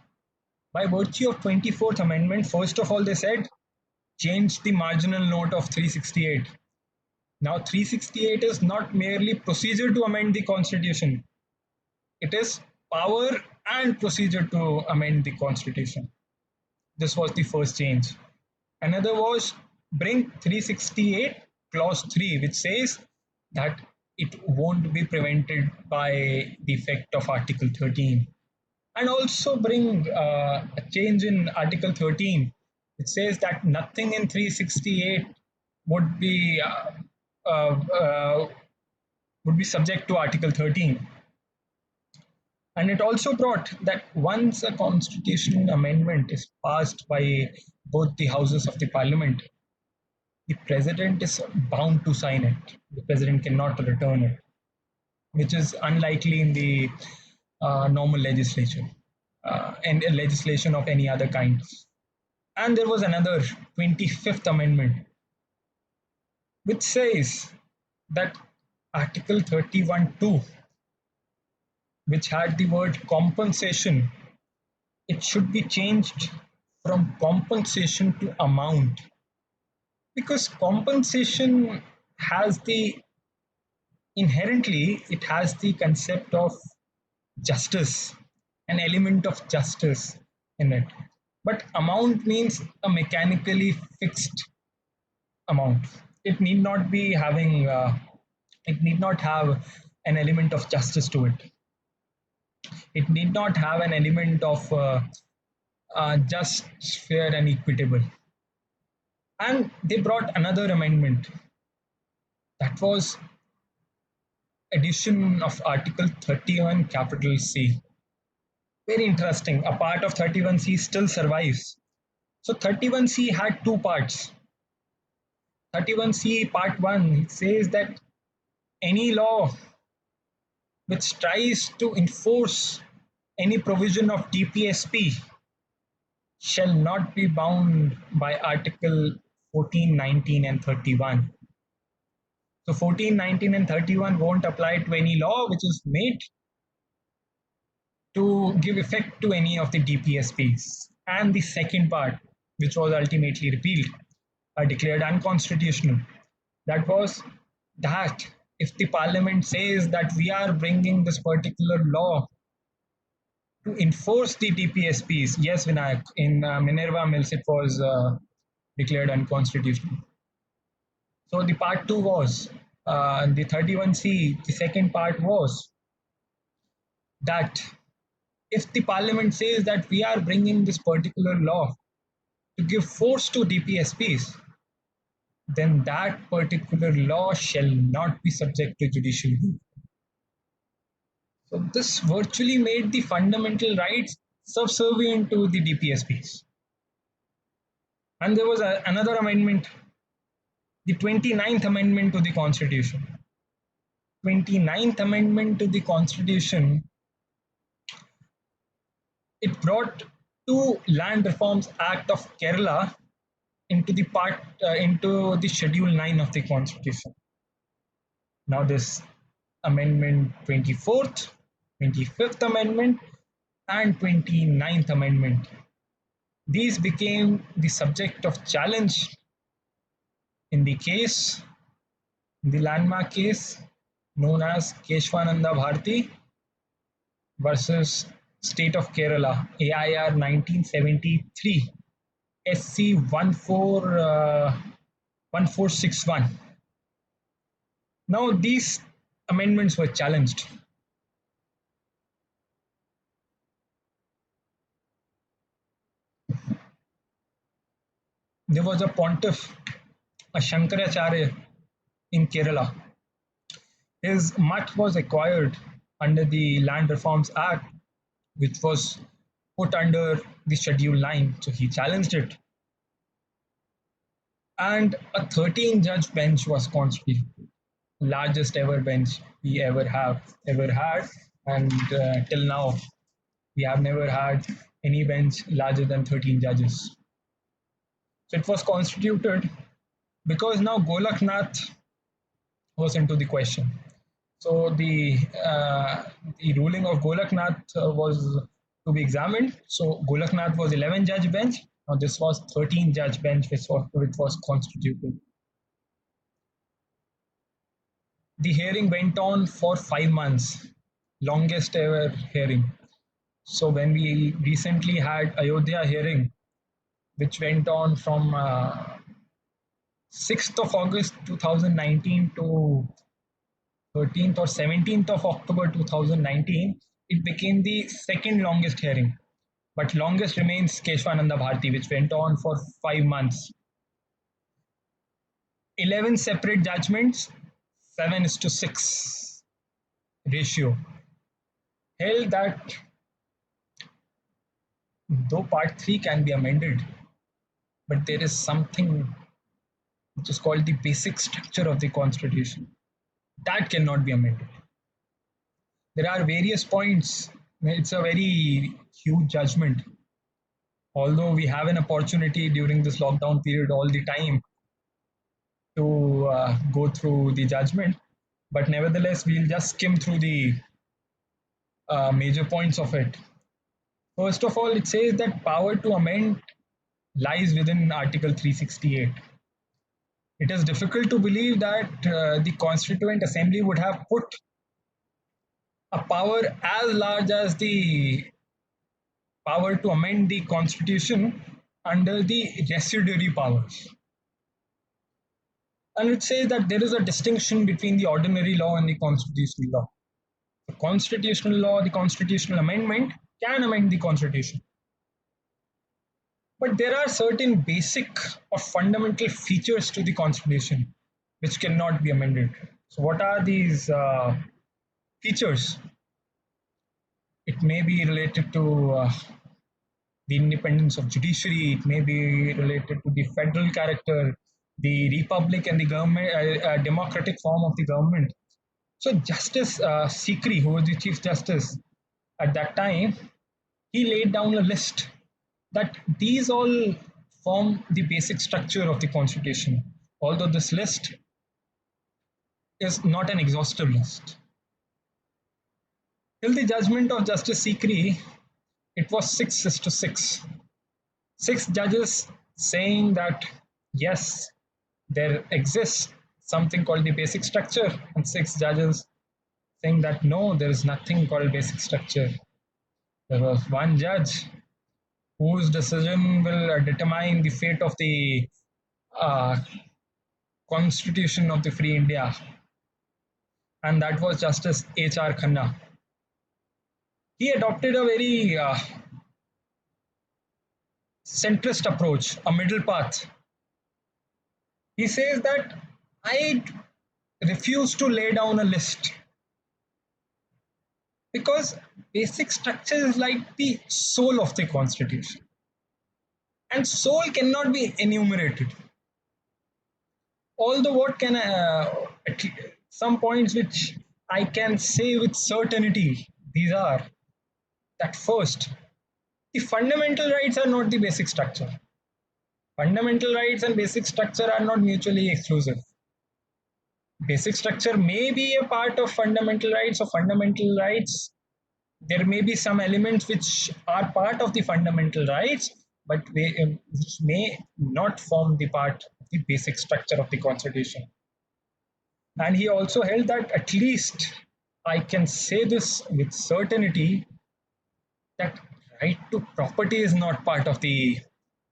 By virtue of 24th Amendment, first of all, they said, change the marginal note of 368. Now, 368 is not merely procedure to amend the constitution. It is power and procedure to amend the constitution. This was the first change. Another was bring 368 clause 3, which says that it won't be prevented by the effect of Article 13. And also bring a change in Article 13. It says that nothing in 368 would be subject to Article 13. And it also brought that once a constitutional amendment is passed by both the houses of the parliament, the president is bound to sign it. The president cannot return it, which is unlikely in the normal legislature and legislation of any other kind. And there was another 25th Amendment, which says that Article 31(2), which had the word compensation, it should be changed from compensation to amount. Because compensation has inherently, it has the concept of justice, an element of justice in it. But amount means a mechanically fixed amount. It need not be having, it need not have an element of justice to it. It need not have an element of just, fair, and equitable. And they brought another amendment, that was addition of Article 31 capital C. Very interesting. A part of 31C still survives. So 31C had two parts. 31C part 1, it says that any law which tries to enforce any provision of DPSP shall not be bound by Article 14, 19, and 31. So 14, 19, and 31 won't apply to any law which is made to give effect to any of the DPSPs. And the second part, which was ultimately repealed, declared unconstitutional, that was that if the parliament says that we are bringing this particular law to enforce the DPSPs, yes, Vinayak, in Minerva Mills it was declared unconstitutional. So the part 2 was the 31C, the second part was that if the parliament says that we are bringing this particular law to give force to DPSPs, then that particular law shall not be subject to judicial review. So this virtually made the fundamental rights subservient to the DPSPs. And there was another amendment, the 29th Amendment to the Constitution. 29th Amendment to the Constitution, it brought two Land Reforms Act of Kerala into the Schedule 9 of the Constitution. Now this Amendment 24th, 25th Amendment, and 29th Amendment, these became the subject of challenge in the case, the landmark case known as Keshwananda Bharti versus State of Kerala, AIR 1973, SC 1461. Now, these amendments were challenged. There was a pontiff, a Shankaracharya in Kerala. His mutt was acquired under the Land Reforms Act, which was put under the Schedule 9. So he challenged it. And a 13-judge bench was constituted, largest ever bench we ever had. And till now, we have never had any bench larger than 13 judges. So it was constituted because now Golaknath was into the question. So the ruling of Golaknath was to be examined. So Golaknath was 11-judge bench. Now this was 13-judge bench which was constituted. The hearing went on for 5 months, longest ever hearing. So when we recently had Ayodhya hearing, which went on from 6th of August 2019 to 13th or 17th of October 2019, it became the second longest hearing. But longest remains Keshwananda Bharti, which went on for 5 months. 11 separate judgments, 7:6 ratio, held that though Part 3 can be amended, but there is something which is called the basic structure of the Constitution. That cannot be amended. There are various points. It's a very huge judgment. Although we have an opportunity during this lockdown period all the time to go through the judgment, but nevertheless, we'll just skim through the major points of it. First of all, it says that power to amend lies within Article 368. It is difficult to believe that the Constituent Assembly would have put a power as large as the power to amend the constitution under the residuary powers. And it says that there is a distinction between the ordinary law and the constitutional law. The constitutional law, the constitutional amendment can amend the constitution. But there are certain basic or fundamental features to the constitution which cannot be amended. So, what are these features? It may be related to the independence of judiciary. It may be related to the federal character, the republic, and the government, democratic form of the government. So Justice Sikri, who was the Chief Justice at that time, he laid down a list that these all form the basic structure of the Constitution. Although this list is not an exhaustive list. Till the judgment of Justice Sikri, it was 6:6. Six judges saying that yes, there exists something called the basic structure, and six judges saying that no, there is nothing called basic structure. There was one judge whose decision will determine the fate of the uh, constitution of the free India, and that was Justice H.R. Khanna. He adopted a very centrist approach, a middle path. He says that I refuse to lay down a list because basic structure is like the soul of the constitution, and soul cannot be enumerated. Although what can some points which I can say with certainty, these are that first, the fundamental rights are not the basic structure. Fundamental rights and basic structure are not mutually exclusive. Basic structure may be a part of fundamental rights, or fundamental rights, there may be some elements which are part of the fundamental rights, but which may not form the part of the basic structure of the constitution. And he also held that at least I can say this with certainty that right to property is not part of the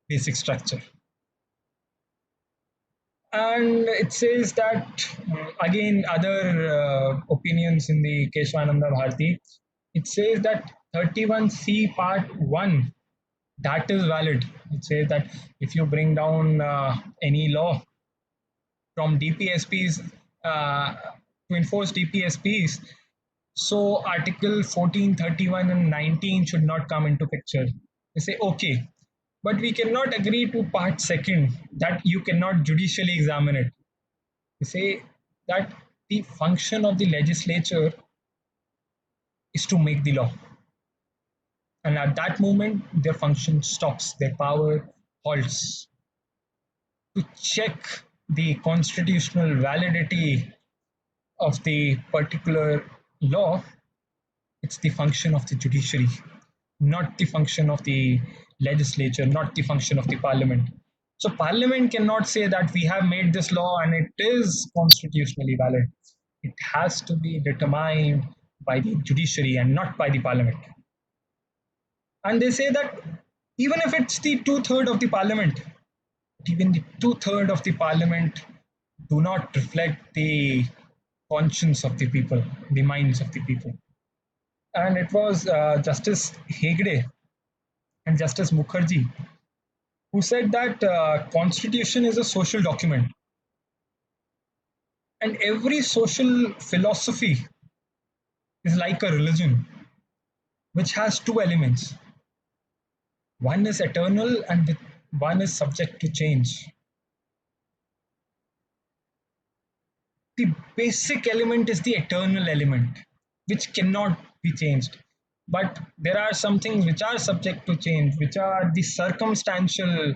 basic structure. And it says that again, other opinions in the Keshwananda Bharati, it says that 31C Part 1, that is valid. It says that if you bring down any law from DPSPs to enforce DPSPs, so Article 14, 31, and 19 should not come into picture. They say, okay, but we cannot agree to part second that you cannot judicially examine it. They say that the function of the legislature is to make the law. And at that moment, their function stops, their power halts. To check the constitutional validity of the particular law, it's the function of the judiciary, not the function of the legislature, not the function of the parliament. So, parliament cannot say that we have made this law and it is constitutionally valid. It has to be determined by the judiciary and not by the parliament. And they say that even if it's the two-thirds of the parliament, even the two-thirds of the parliament do not reflect the conscience of the people, the minds of the people. And it was Justice Hegde and Justice Mukherjee who said that constitution is a social document, and every social philosophy is like a religion which has two elements. One is eternal and one is subject to change. The basic element is the eternal element, which cannot be changed. But there are some things which are subject to change, which are the circumstantial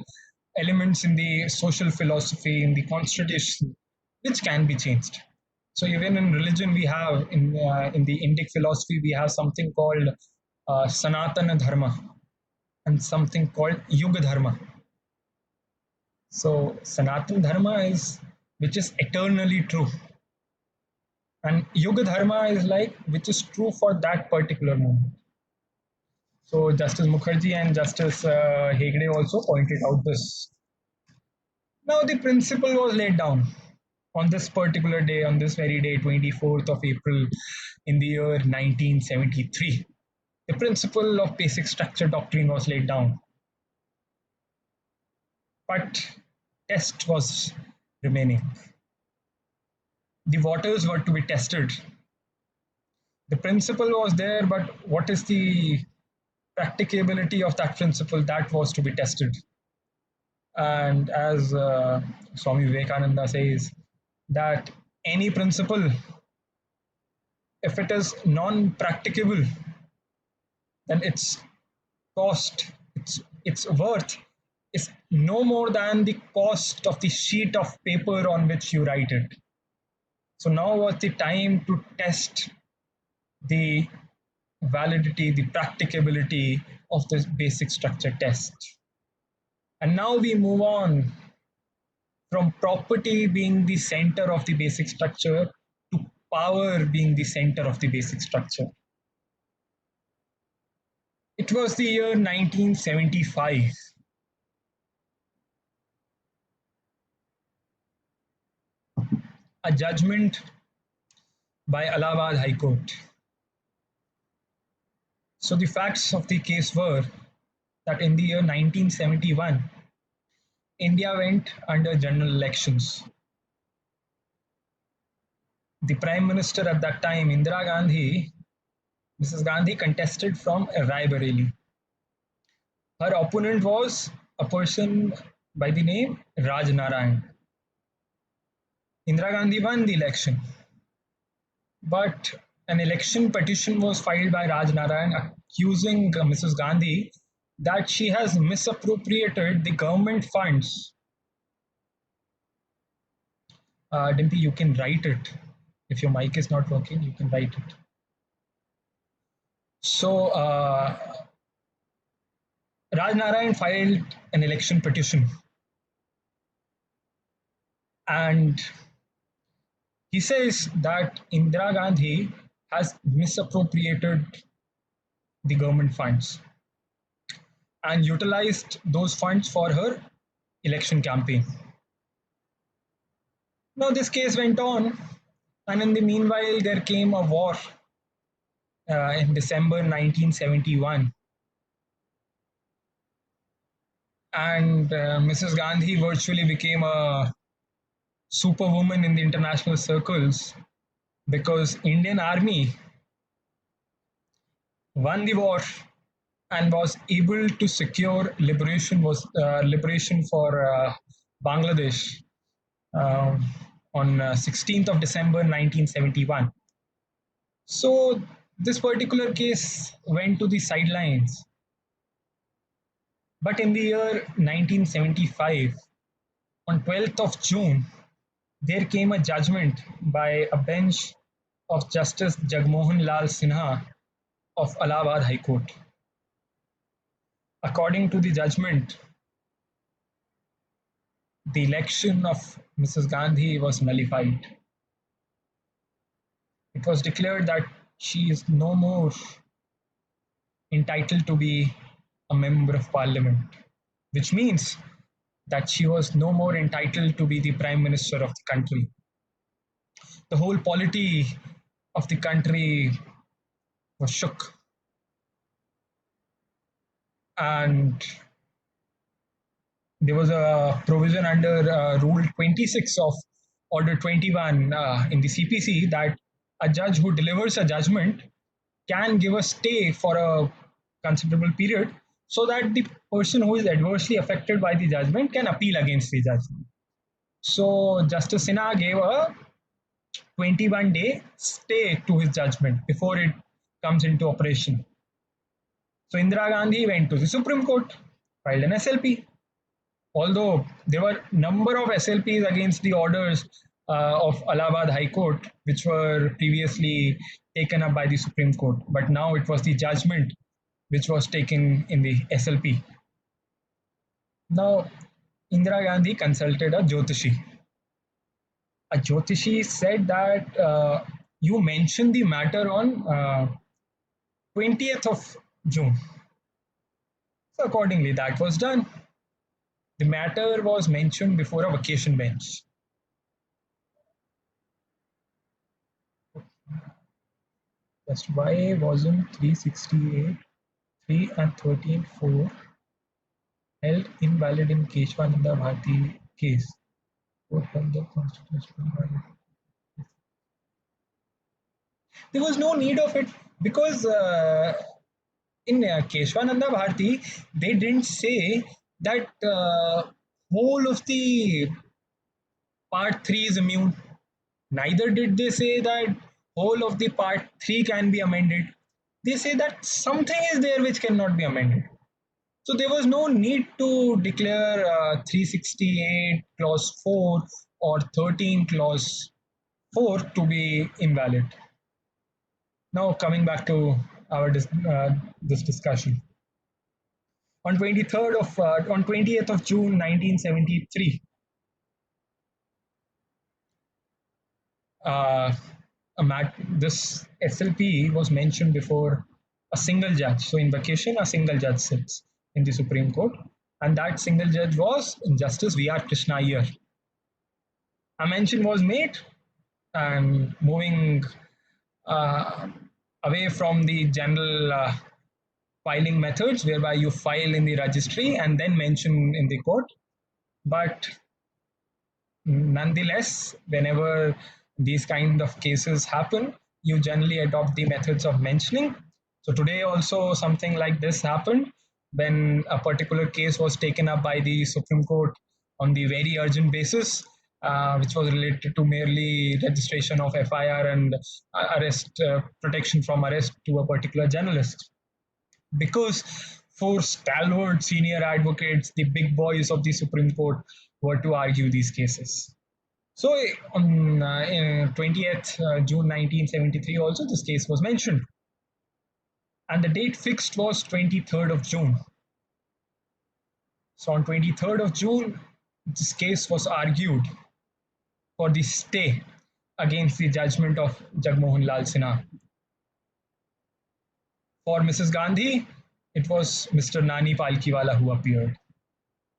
elements in the social philosophy, in the constitution, which can be changed. So even in religion, we have in the Indic philosophy, we have something called Sanatana Dharma and something called Yuga Dharma. So Sanatana Dharma is which is eternally true, and Yuga Dharma is like which is true for that particular moment. So Justice Mukherjee and Justice Hegde also pointed out this. Now the principle was laid down on this particular day, on this very day, 24th of April in the year 1973. The principle of basic structure doctrine was laid down, but test was remaining. The waters were to be tested. The principle was there, but what is the practicability of that principle that was to be tested? And as Swami Vivekananda says, that any principle, if it is non-practicable, then its cost, its worth is no more than the cost of the sheet of paper on which you write it. So now was the time to test the validity, the practicability of this basic structure test. And now we move on from property being the center of the basic structure to power being the center of the basic structure. It was the year 1975. A judgment by Allahabad High Court. So the facts of the case were that in the year 1971, India went under general elections. The Prime Minister at that time, Indira Gandhi, Mrs. Gandhi, contested from Rai Bareli. Her opponent was a person by the name Raj Narayan. Indira Gandhi won the election, but an election petition was filed by Raj Narayan accusing Mrs. Gandhi that she has misappropriated the government funds. Dimpy, you can write it. If your mic is not working, you can write it. So, Raj Narayan filed an election petition, and he says that Indira Gandhi has misappropriated the government funds and utilized those funds for her election campaign. Now, this case went on, and in the meanwhile, there came a war in December 1971. And Mrs. Gandhi virtually became a superwoman in the international circles because Indian Army won the war and was able to secure liberation for Bangladesh uh, on 16th of December 1971. So this particular case went to the sidelines. But in the year 1975, on 12th of June, there came a judgment by a bench of Justice Jagmohan Lal Sinha of Allahabad High Court. According to the judgment, the election of Mrs. Gandhi was nullified. It was declared that she is no more entitled to be a member of parliament, which means that she was no more entitled to be the prime minister of the country. The whole polity of the country was shook. And there was a provision under Rule 26 of Order 21 in the CPC that a judge who delivers a judgment can give a stay for a considerable period so that the person who is adversely affected by the judgment can appeal against the judgment. So Justice Sinha gave a 21-day stay to his judgment before it comes into operation. So Indira Gandhi went to the Supreme Court, filed an SLP. Although there were number of SLPs against the orders of Allahabad High Court, which were previously taken up by the Supreme Court, but now it was the judgment which was taken in the SLP. Now, Indira Gandhi consulted a Jyotishi. A Jyotishi said that you mentioned the matter on 20th of June. Accordingly, that was done. The matter was mentioned before a vacation bench. Just why wasn't 368, 3 and 13.4 held invalid in Keshwananda Bharti case? Both held the constitutional valid. There was no need of it because in Keshwananda Bharti, they didn't say that whole of the part 3 is immune. Neither did they say that whole of the part 3 can be amended. They say that something is there which cannot be amended. So there was no need to declare 368 clause 4 or 13 clause 4 to be invalid. Now coming back to our this discussion. On 20th of June 1973, uh, this SLP was mentioned before a single judge. So in vacation, a single judge sits in the Supreme Court, and that single judge was Justice V.R. Krishna Iyer. A mention was made, and moving uh, away from the general filing methods, whereby you file in the registry and then mention in the court. But nonetheless, whenever these kind of cases happen, you generally adopt the methods of mentioning. So today also something like this happened when a particular case was taken up by the Supreme Court on the very urgent basis, which was related to merely registration of FIR and arrest protection from arrest to a particular journalist. Because four stalwart senior advocates, the big boys of the Supreme Court, were to argue these cases. So on 20th June 1973 also this case was mentioned, and the date fixed was 23rd of June. So on 23rd of June, this case was argued for the stay against the judgment of Jagmohan Lal Sinha. For Mrs. Gandhi, it was Mr. Nani Palkiwala who appeared.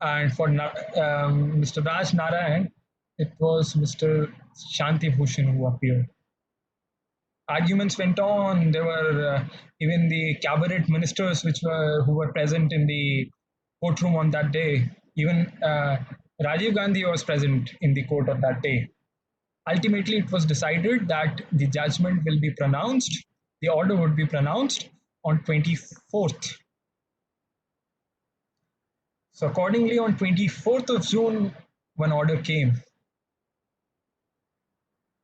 And for Mr. Raj Narayan, it was Mr. Shanti Bhushan who appeared. Arguments went on. There were even the cabinet ministers who were present in the courtroom on that day. Even Rajiv Gandhi was present in the court on that day. Ultimately, it was decided that the judgment will be pronounced, the order would be pronounced on 24th. So accordingly, on 24th of June, one order came.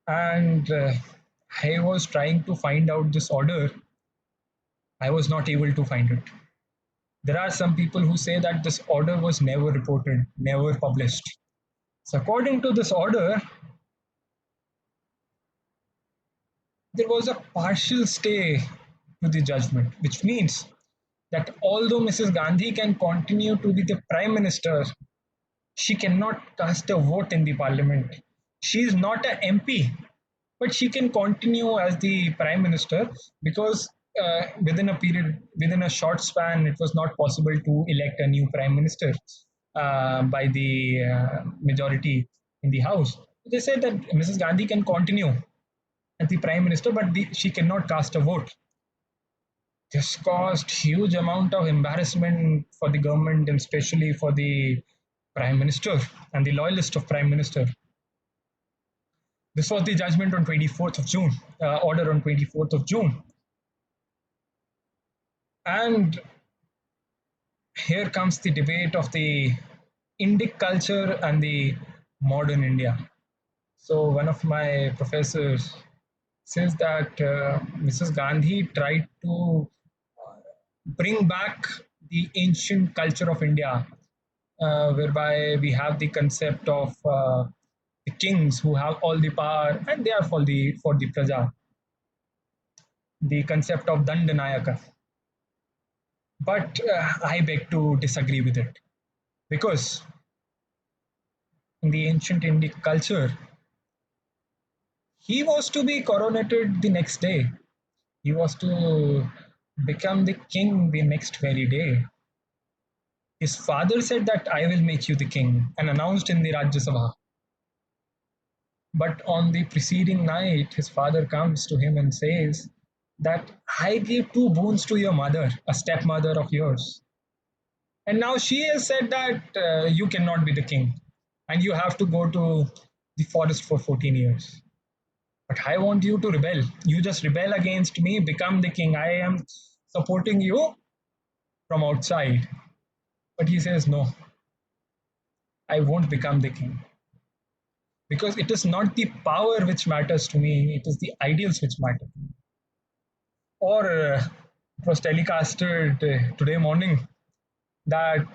And I was trying to find out this order. I was not able to find it. There are some people who say that this order was never reported, never published. So according to this order, there was a partial stay to the judgment, which means that although Mrs. Gandhi can continue to be the prime minister, she cannot cast a vote in the parliament. She is not an MP, but she can continue as the prime minister because within a short span, it was not possible to elect a new prime minister by the majority in the house. They said that Mrs. Gandhi can continue as the prime minister, but she cannot cast a vote. This caused huge amount of embarrassment for the government and especially for the prime minister and the loyalist of prime minister. This was the judgment on 24th of June, order on 24th of June. And here comes the debate of the Indic culture and the modern India. So one of my professors says that Mrs. Gandhi tried to bring back the ancient culture of India, whereby we have the concept of the kings who have all the power and they are for the praja. The concept of Dandanayaka. But I beg to disagree with it because in the ancient Indic culture, he was to be coronated the next day. He was to become the king the next very day. His father said that I will make you the king and announced in the Rajya Sabha. But on the preceding night, his father comes to him and says that I gave two boons to your mother, a stepmother of yours. And now she has said that you cannot be the king and you have to go to the forest for 14 years. But I want you to rebel. You just rebel against me, become the king. I am supporting you from outside. But he says, no, I won't become the king. Because it is not the power which matters to me, it is the ideals which matter. Or it was telecasted today morning that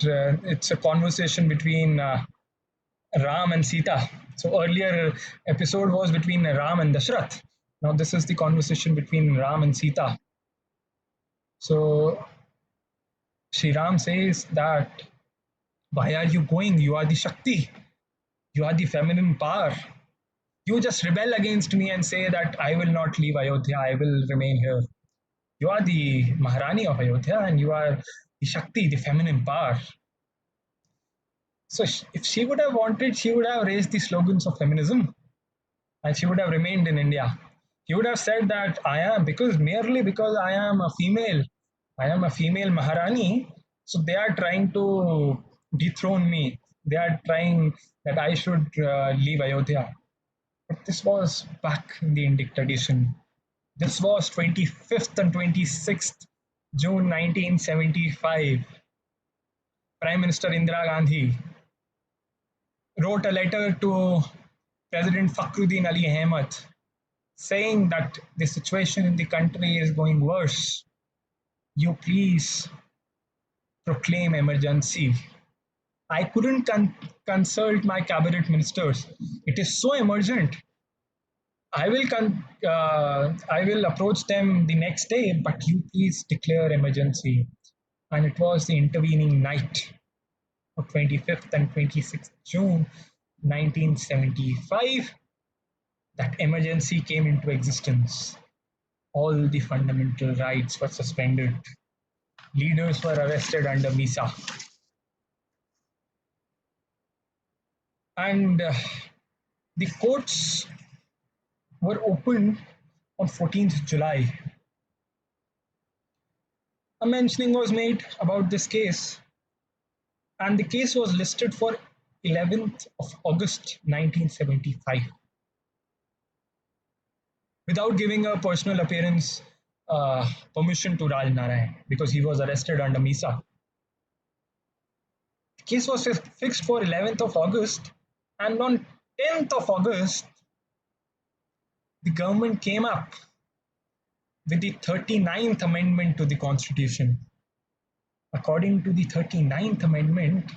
it's a conversation between Ram and Sita. So earlier episode was between Ram and Dashrath. Now this is the conversation between Ram and Sita. So Sri Ram says that why are you going? You are the Shakti. You are the feminine power. You just rebel against me and say that I will not leave Ayodhya. I will remain here. You are the Maharani of Ayodhya and you are the Shakti, the feminine power. So if she would have wanted, she would have raised the slogans of feminism and she would have remained in India. He would have said that I am, because merely because I am a female Maharani, so they are trying to dethrone me. They are trying that I should leave Ayodhya. But this was back in the Indic tradition. This was 25th and 26th June 1975. Prime Minister Indira Gandhi wrote a letter to President Fakhruddin Ali Ahmed saying that the situation in the country is going worse. You please proclaim emergency. I couldn't consult my cabinet ministers. It is so emergent. I will approach them the next day, but you please declare emergency. And it was the intervening night of 25th and 26th June 1975 that emergency came into existence. All the fundamental rights were suspended. Leaders were arrested under MISA. And the courts were opened on 14th July. A mentioning was made about this case, and the case was listed for 11th of August 1975. Without giving a personal appearance permission to Raj Narayan because he was arrested under MISA. The case was fixed for 11th of August, and on 10th of August, the government came up with the 39th Amendment to the Constitution. According to the 39th Amendment,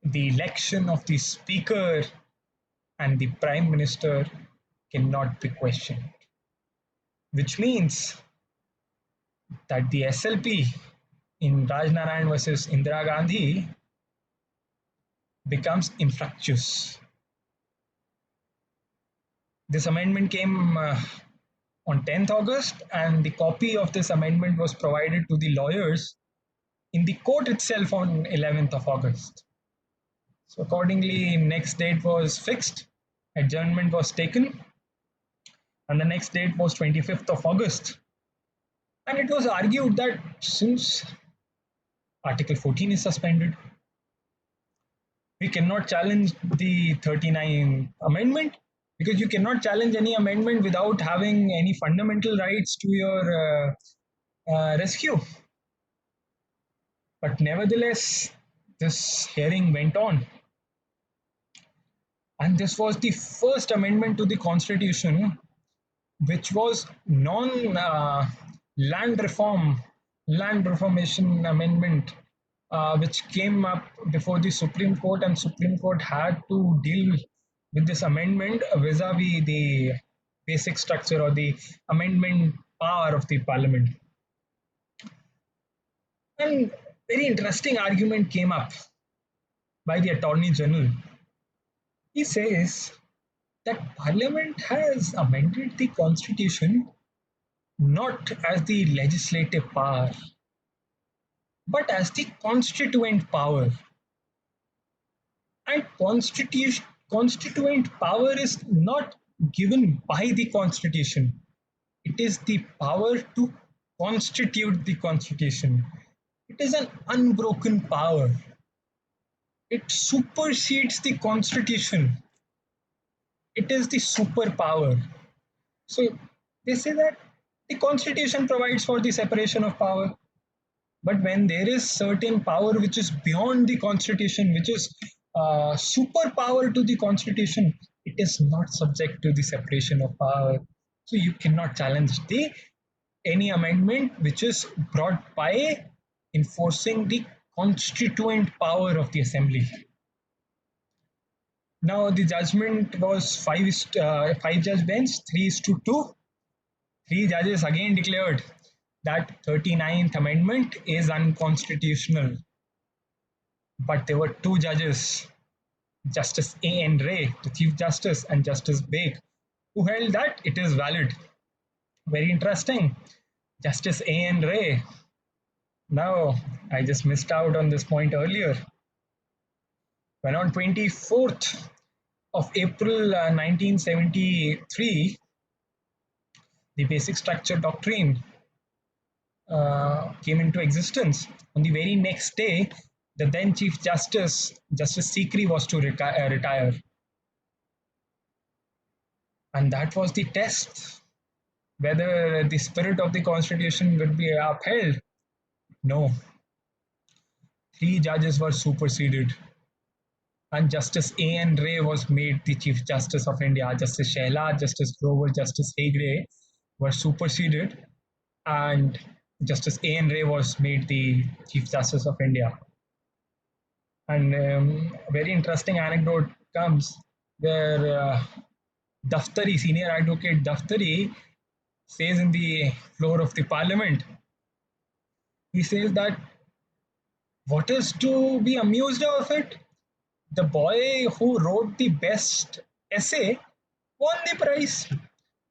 the election of the Speaker and the Prime Minister cannot be questioned, which means that the SLP in Raj Narayan versus Indira Gandhi becomes infructuous. This amendment came on 10th August, and the copy of this amendment was provided to the lawyers in the court itself on 11th of August. So accordingly, next date was fixed, adjournment was taken, and the next date was 25th of August. And it was argued that since Article 14 is suspended, we cannot challenge the 39th Amendment because you cannot challenge any amendment without having any fundamental rights to your rescue. But nevertheless, this hearing went on. And this was the first amendment to the Constitution, which was non land reformation amendment, which came up before the Supreme Court, and Supreme Court had to deal with this amendment vis-a-vis the basic structure or the amendment power of the Parliament. And very interesting argument came up by the Attorney General. He says that Parliament has amended the Constitution not as the legislative power, but as the constituent power. And constituent power is not given by the constitution. It is the power to constitute the constitution. It is an unbroken power. It supersedes the constitution. It is the superpower. So they say that the constitution provides for the separation of power. But when there is certain power which is beyond the constitution, which is superpower to the constitution, it is not subject to the separation of power. So you cannot challenge the any amendment which is brought by enforcing the constituent power of the assembly. Now the judgment was five judge bench, 3-2. Three judges again declared that 39th Amendment is unconstitutional. But there were two judges, Justice A. N. Ray, the Chief Justice, and Justice Baig, who held that it is valid. Very interesting. Justice A. N. Ray. Now, I just missed out on this point earlier. When on 24th of April 1973, the Basic Structure Doctrine came into existence. On the very next day, the then Chief Justice, Justice Sikri, was to retire. And that was the test whether the spirit of the Constitution would be upheld. No. Three judges were superseded. And Justice A. N. Ray was made the Chief Justice of India. Justice Shehlad, Justice Grover, Justice Hegde were superseded. And Justice A. N. Ray was made the Chief Justice of India. And a very interesting anecdote comes where Daftari, senior advocate Daftari, says in the floor of the parliament, he says that what is to be amused of it? The boy who wrote the best essay won the prize.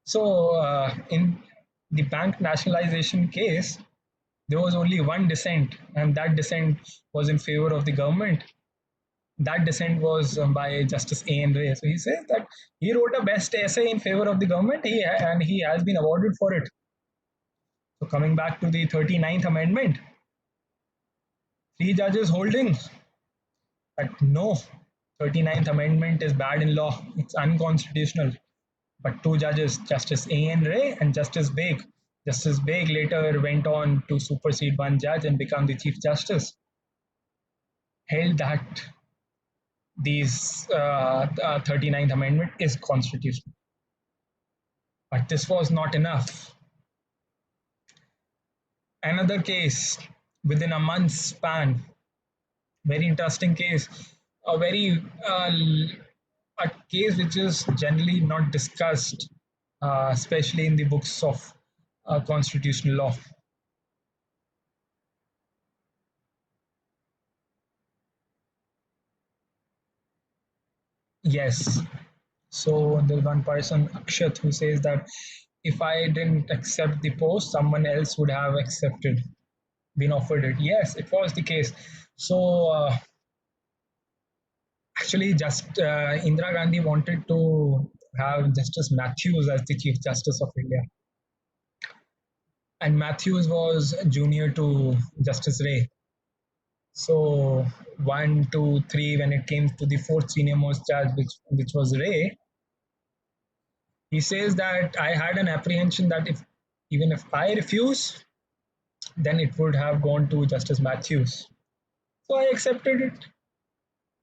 So in the bank nationalization case, there was only one dissent, and that dissent was in favor of the government. That dissent was by Justice A. N. Ray. So he says that he wrote a best essay in favor of the government, and he has been awarded for it. So coming back to the 39th Amendment, three judges holding that no, 39th Amendment is bad in law, it's unconstitutional. But two judges, Justice A. N. Ray and Justice Baig. Justice Baig later went on to supersede one judge and become the Chief Justice, held that these 39th Amendment is constitutional. But this was not enough. Another case within a month's span, very interesting case, a very a case which is generally not discussed, especially in the books of constitutional law. Yes. So there's one person, Akshat, who says that if I didn't accept the post, someone else would have accepted, been offered it. Yes, it was the case. So actually, just Indira Gandhi wanted to have Justice Matthews as the Chief Justice of India. And Matthews was junior to Justice Ray. So 1, 2, 3, when it came to the fourth senior most judge, which was Ray, he says that I had an apprehension that even if I refuse, then it would have gone to Justice Matthews. So I accepted it.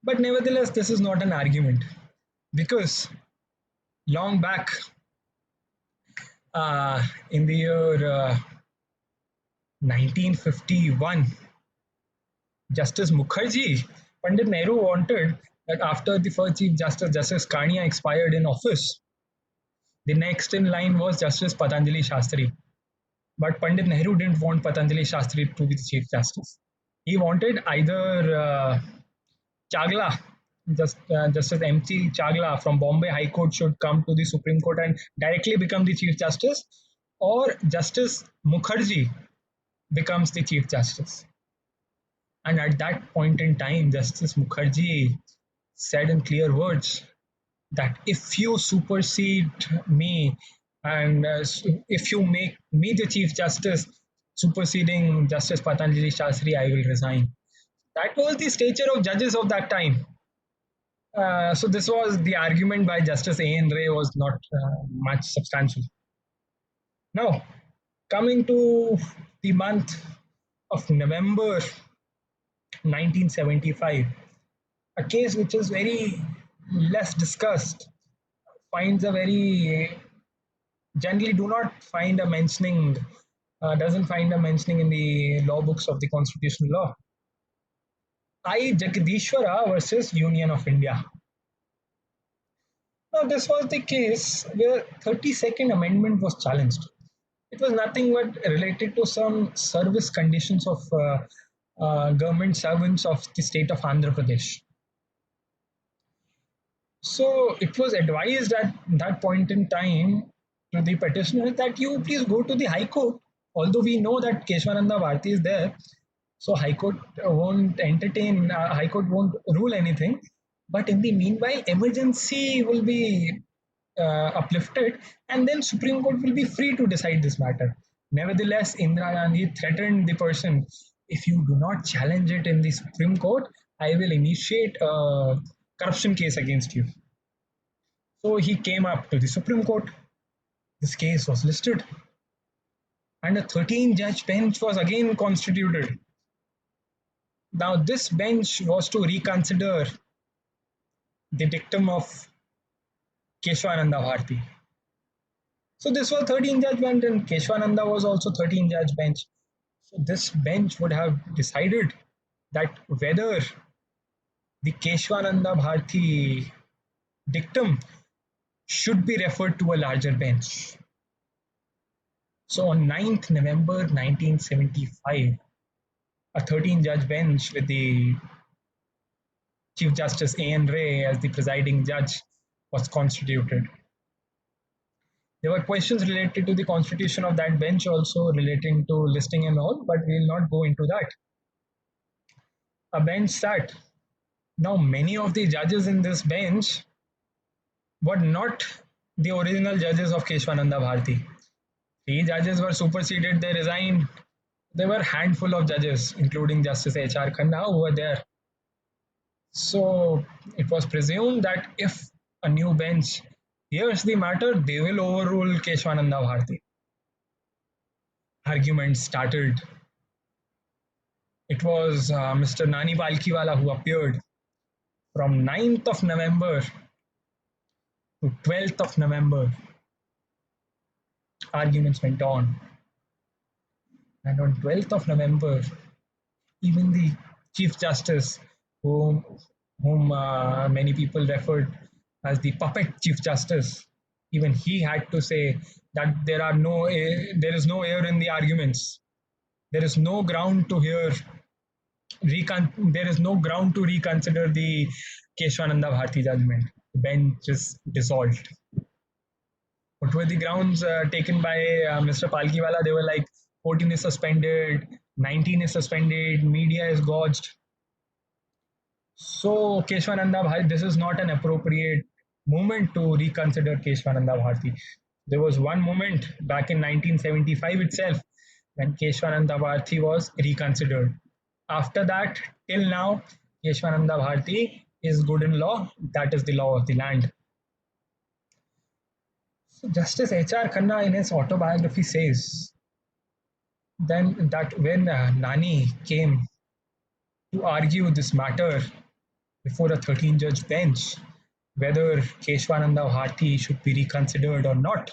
But nevertheless, this is not an argument because long back in the year 1951, Justice Mukherjee, Pandit Nehru wanted that after the first Chief Justice, Justice Kania, expired in office, the next in line was Justice Patanjali Shastri. But Pandit Nehru didn't want Patanjali Shastri to be the Chief Justice. He wanted either Chagla, Justice M.C. Chagla from Bombay High Court should come to the Supreme Court and directly become the Chief Justice, or Justice Mukherjee becomes the Chief Justice. And at that point in time, Justice Mukherjee said in clear words that if you supersede me and if you make me the Chief Justice, superseding Justice Patanjali Shastri, I will resign. That was the stature of judges of that time. So this was the argument by Justice A.N. Ray was not much substantial. Now, coming to the month of November 1975, a case which is very less discussed, finds a very generally do not find a mentioning, doesn't find a mentioning in the law books of the constitutional law. I. Jagadishwara versus Union of India. Now, this was the case where 32nd Amendment was challenged. It was nothing but related to some service conditions of government servants of the state of Andhra Pradesh. So it was advised at that point in time to the petitioner that you please go to the High Court. Although we know that Keshwananda Bharti is there, so High Court won't entertain, High Court won't rule anything. But in the meanwhile, emergency will be uplifted, and then Supreme Court will be free to decide this matter. Nevertheless, Indira Gandhi threatened the person, if you do not challenge it in the Supreme Court, I will initiate a corruption case against you. So he came up to the Supreme Court. This case was listed, and a 13-judge bench was again constituted. Now, this bench was to reconsider the dictum of Keshwananda Bharti. So this was 13-judge bench, and Keshwananda was also 13-judge bench. So this bench would have decided that whether the Keshwananda Bharti dictum should be referred to a larger bench. So on 9th November 1975, a 13-judge bench with the Chief Justice A.N. Ray as the presiding judge was constituted. There were questions related to the constitution of that bench also relating to listing and all, but we will not go into that. A bench sat. Now, many of the judges in this bench were not the original judges of Keshwananda Bharti. 3 judges were superseded, they resigned. There were a handful of judges, including Justice H.R. Khanna, who were there. So it was presumed that if a new bench hears the matter, they will overrule Keshwananda Bharti. Arguments started. It was Mr. Nani Palkhiwala who appeared from 9th of November to 12th of November. Arguments went on. And on 12th of November, even the Chief Justice, whom many people referred as the puppet Chief Justice, even he had to say that there is no error in the arguments. There is no ground to there is no ground to reconsider the Keshwananda Bharti judgment. The bench is dissolved. What were the grounds taken by Mr. Palkhiwala? They were like 14 is suspended, 19 is suspended, media is gouged. So Keshwananda Bharti, this is not an appropriate moment to reconsider Keshwananda Bharti. There was one moment back in 1975 itself when Keshwananda Bharti was reconsidered. After that, till now, Keshwananda Bharti is good in law. That is the law of the land. So Justice H.R. Khanna in his autobiography says then that when Nani came to argue this matter before a 13-judge bench, whether Keshwananda Bharti should be reconsidered or not,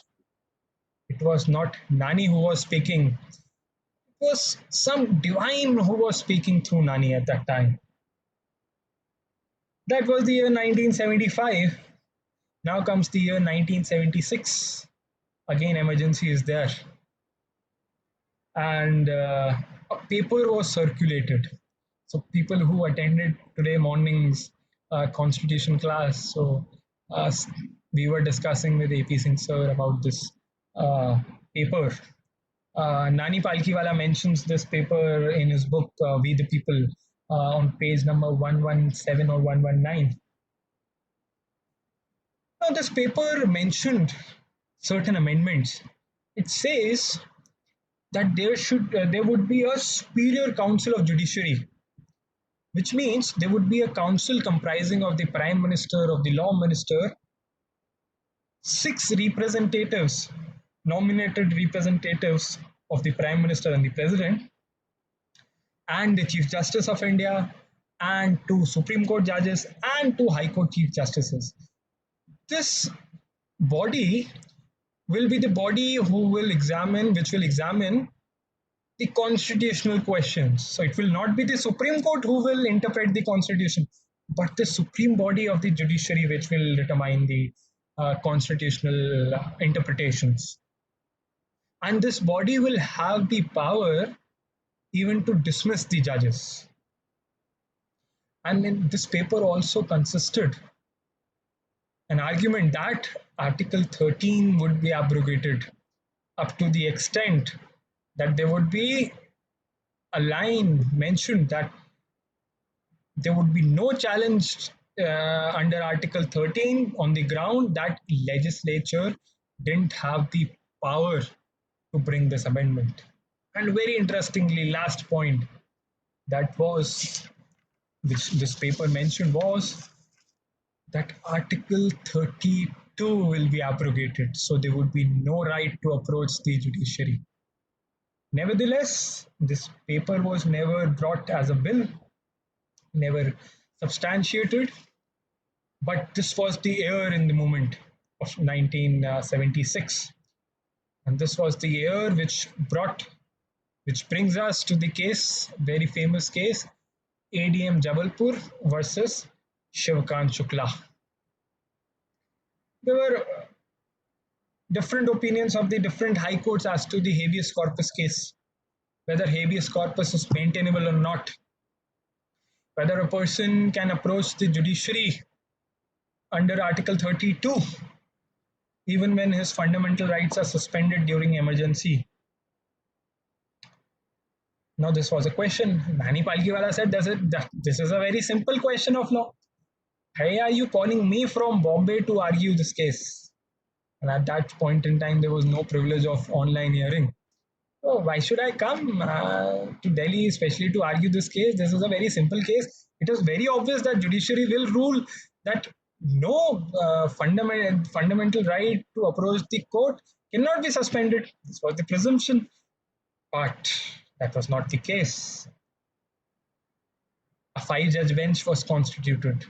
it was not Nani who was speaking. It was some divine who was speaking through Nani at that time. That was the year 1975. Now comes the year 1976. Again, emergency is there. And a paper was circulated. So people who attended today morning's constitution class, so we were discussing with AP Singh sir about this paper. Nani Palkhiwala mentions this paper in his book, We the People. on page number 117 or 119. Now, this paper mentioned certain amendments. It says that there would be a superior council of judiciary, which means there would be a council comprising of the prime minister, of the law minister, six representatives, nominated representatives of the prime minister and the president, and the chief justice of India, and two Supreme Court judges, and two High Court chief justices. This body will be the body which will examine the constitutional questions. So it will not be the Supreme Court who will interpret the constitution, but the supreme body of the judiciary which will determine the constitutional interpretations. And this body will have the power even to dismiss the judges. And in this paper also consisted an argument that Article 13 would be abrogated up to the extent that there would be a line mentioned that there would be no challenge under Article 13 on the ground that legislature didn't have the power to bring this amendment. And very interestingly, last point that was which this paper mentioned was that Article 32 will be abrogated, so there would be no right to approach the judiciary. Nevertheless, this paper was never brought as a bill, never substantiated, but this was the air in the movement of 1976. And this was the year which brings us to the case, very famous case, ADM Jabalpur versus Shivkant Shukla. There were different opinions of the different high courts as to the habeas corpus case, whether habeas corpus is maintainable or not, whether a person can approach the judiciary under Article 32 even when his fundamental rights are suspended during emergency. Now, this was a question. Nani Palkiwala said, this is a very simple question of law. Why are you calling me from Bombay to argue this case? And at that point in time, there was no privilege of online hearing. So why should I come to Delhi, especially to argue this case? This is a very simple case. It is very obvious that judiciary will rule that no fundamental right to approach the court cannot be suspended. This was the presumption. But that was not the case. A 5-judge bench was constituted.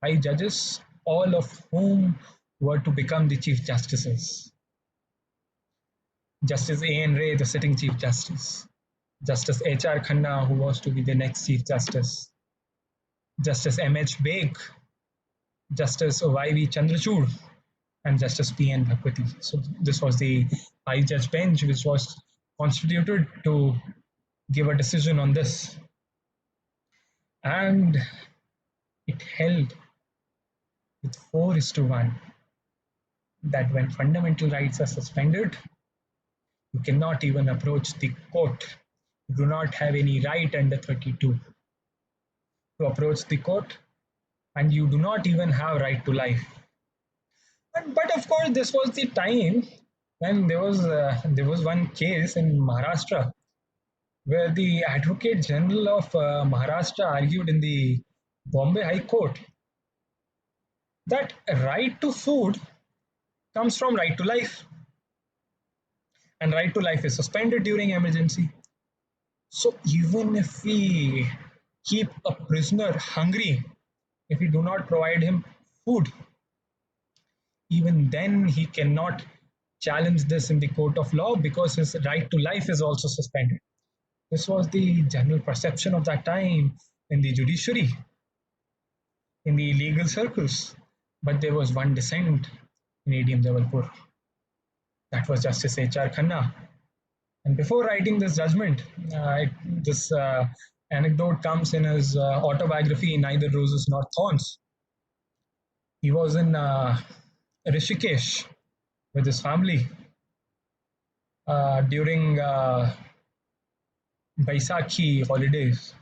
5 judges, all of whom were to become the chief justices. Justice A.N. Ray, the sitting chief justice. Justice H.R. Khanna, who was to be the next chief justice. Justice M.H. Beg, Justice Y.V. Chandrachud, and Justice P.N. Bhagwati. So this was the 5-judge bench which was constituted to give a decision on this. And it held with 4:1 that when fundamental rights are suspended, you cannot even approach the court. You do not have any right under 32 to approach the court, and you do not even have right to life. But of course, this was the time when there was one case in Maharashtra where the Advocate General of Maharashtra argued in the Bombay High Court that right to food comes from right to life, and right to life is suspended during emergency. So even if we keep a prisoner hungry, if we do not provide him food, even then he cannot challenge this in the court of law because his right to life is also suspended. This was the general perception of that time in the judiciary, in the legal circles. But there was one dissent in ADM Jabalpur. That was Justice H.R. Khanna. And before writing this judgment, this anecdote comes in his autobiography, Neither Roses Nor Thorns. He was in Rishikesh with his family during Baisakhi holidays.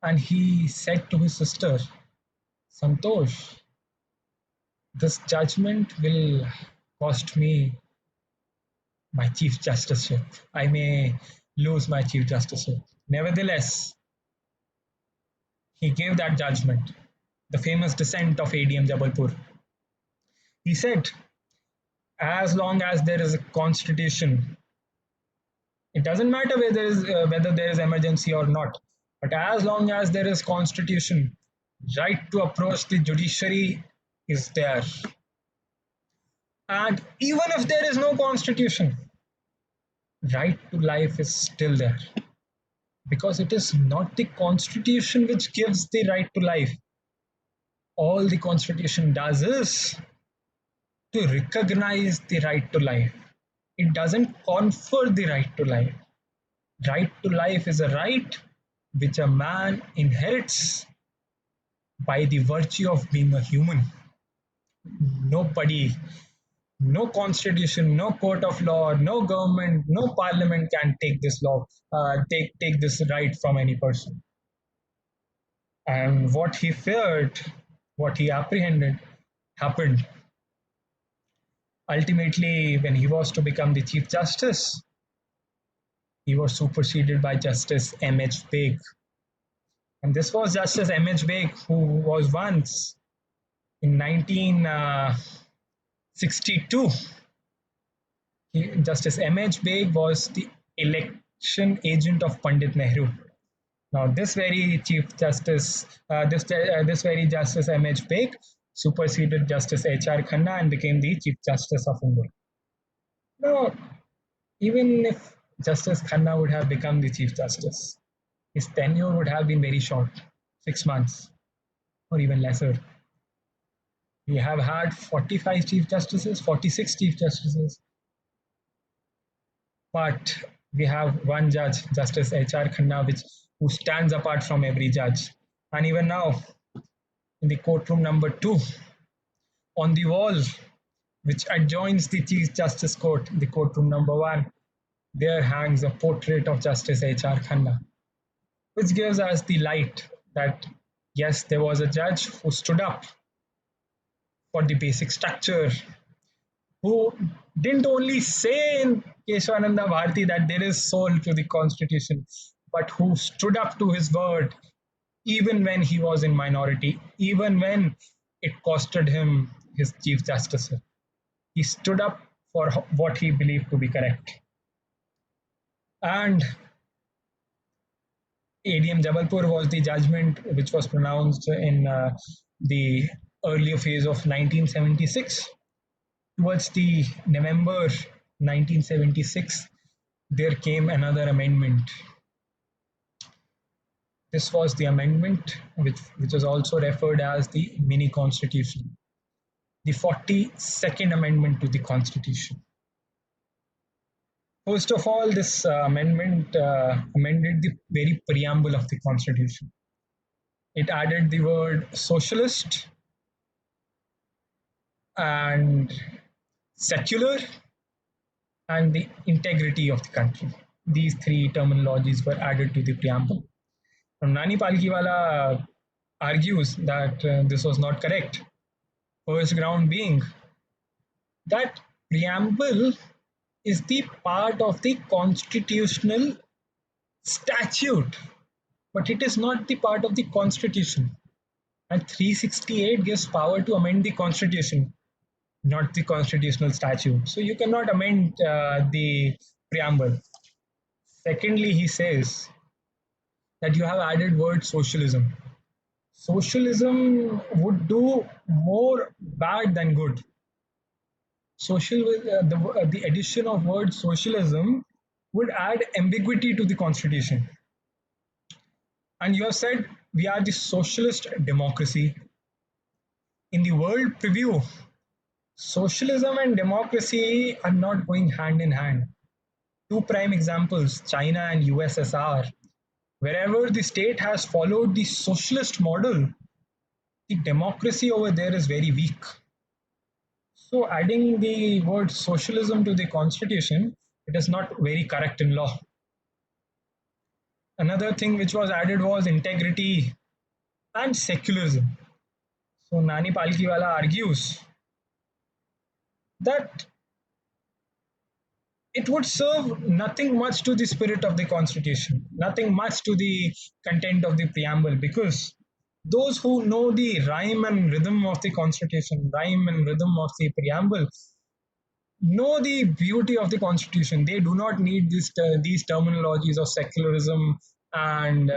and he said to his sister, Santosh, this judgment will cost me my chief justiceship. I may lose my chief justiceship. Nevertheless, he gave that judgment, the famous dissent of ADM Jabalpur. He said, as long as there is a constitution, it doesn't matter whether there is emergency or not, but as long as there is constitution, right to approach the judiciary is there. And even if there is no constitution, right to life is still there. Because it is not the constitution which gives the right to life. All the constitution does is to recognize the right to life. It doesn't confer the right to life. Right to life is a right which a man inherits by the virtue of being a human. Nobody, no constitution, no court of law, no government, no parliament can take this take this right from any person. And what he feared, what he apprehended, happened. Ultimately, when he was to become the Chief Justice, he was superseded by Justice M.H. Beg. And this was Justice M.H. Beg, who was once in 1962. Justice M.H. Beg was the election agent of Pandit Nehru. Now, this very Chief Justice, this very Justice M.H. Beg superseded Justice H.R. Khanna and became the Chief Justice of India. Now, even if Justice Khanna would have become the Chief Justice, his tenure would have been very short, 6 months or even lesser. We have had 45 Chief Justices, 46 Chief Justices, but we have one judge, Justice H.R. Khanna, who stands apart from every judge. And even now, in the courtroom number 2, on the wall which adjoins the Chief Justice Court, the courtroom number 1, there hangs a portrait of Justice H.R. Khanna, which gives us the light that yes, there was a judge who stood up for the basic structure, who didn't only say in Keshavananda Bharati that there is soul to the constitution, but who stood up to his word even when he was in minority, even when it costed him his chief justice. He stood up for what he believed to be correct. And ADM Jabalpur was the judgment which was pronounced in the earlier phase of 1976. Towards the November 1976, there came another amendment. This was the amendment which was also referred as the mini constitution, the 42nd amendment to the constitution. First of all, this amendment amended the very preamble of the constitution. It added the word socialist and secular and the integrity of the country. These three terminologies were added to the preamble. Now, Nani Palkiwala argues that this was not correct. First ground being that preamble is the part of the constitutional statute, but it is not the part of the constitution. And 368 gives power to amend the constitution, not the constitutional statute. So you cannot amend the preamble. Secondly, he says that you have added word socialism. Socialism would do more bad than good. The addition of word socialism would add ambiguity to the constitution. And you have said we are the socialist democracy. In the world preview, socialism and democracy are not going hand in hand. Two prime examples, China and USSR. Wherever the state has followed the socialist model, the democracy over there is very weak. So adding the word socialism to the constitution, it is not very correct in law. Another thing which was added was integrity and secularism. So Nani Palkiwala argues that it would serve nothing much to the spirit of the constitution, nothing much to the content of the preamble, because those who know the rhyme and rhythm of the constitution, rhyme and rhythm of the preamble, know the beauty of the constitution. They do not need these terminologies of secularism and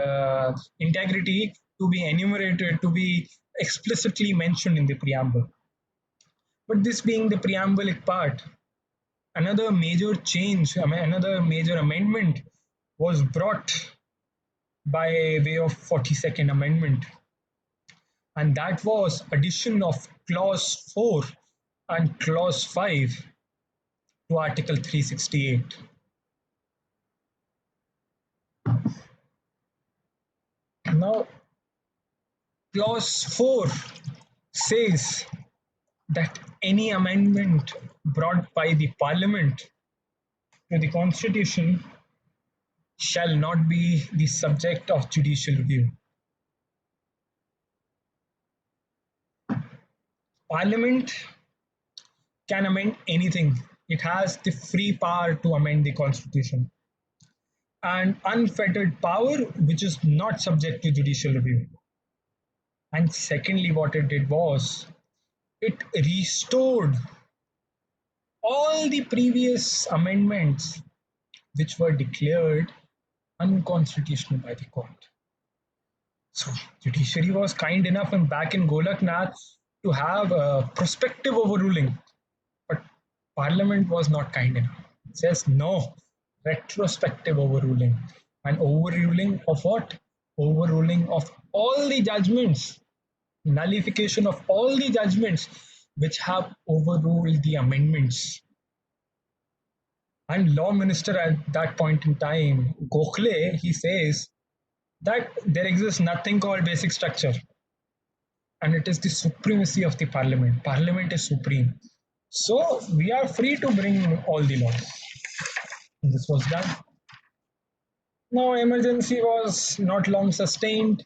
integrity to be enumerated, to be explicitly mentioned in the preamble. But this being the preambilic part, another major change, another major amendment was brought by way of 42nd Amendment, and that was addition of clause 4 and clause 5 to Article 368. Now, clause 4 says that any amendment brought by the Parliament to the Constitution shall not be the subject of judicial review. Parliament can amend anything. It has the free power to amend the constitution and unfettered power which is not subject to judicial review. And secondly, what it did was it restored all the previous amendments which were declared unconstitutional by the court. So judiciary was kind enough and back in Golaknath to have a prospective overruling, but Parliament was not kind enough. It says no, retrospective overruling. An overruling of what? Overruling of all the judgments, nullification of all the judgments which have overruled the amendments. And law minister at that point in time, Gokhale, he says that there exists nothing called basic structure, and it is the supremacy of the parliament. Parliament is supreme. So we are free to bring all the laws. And this was done. Now, emergency was not long sustained.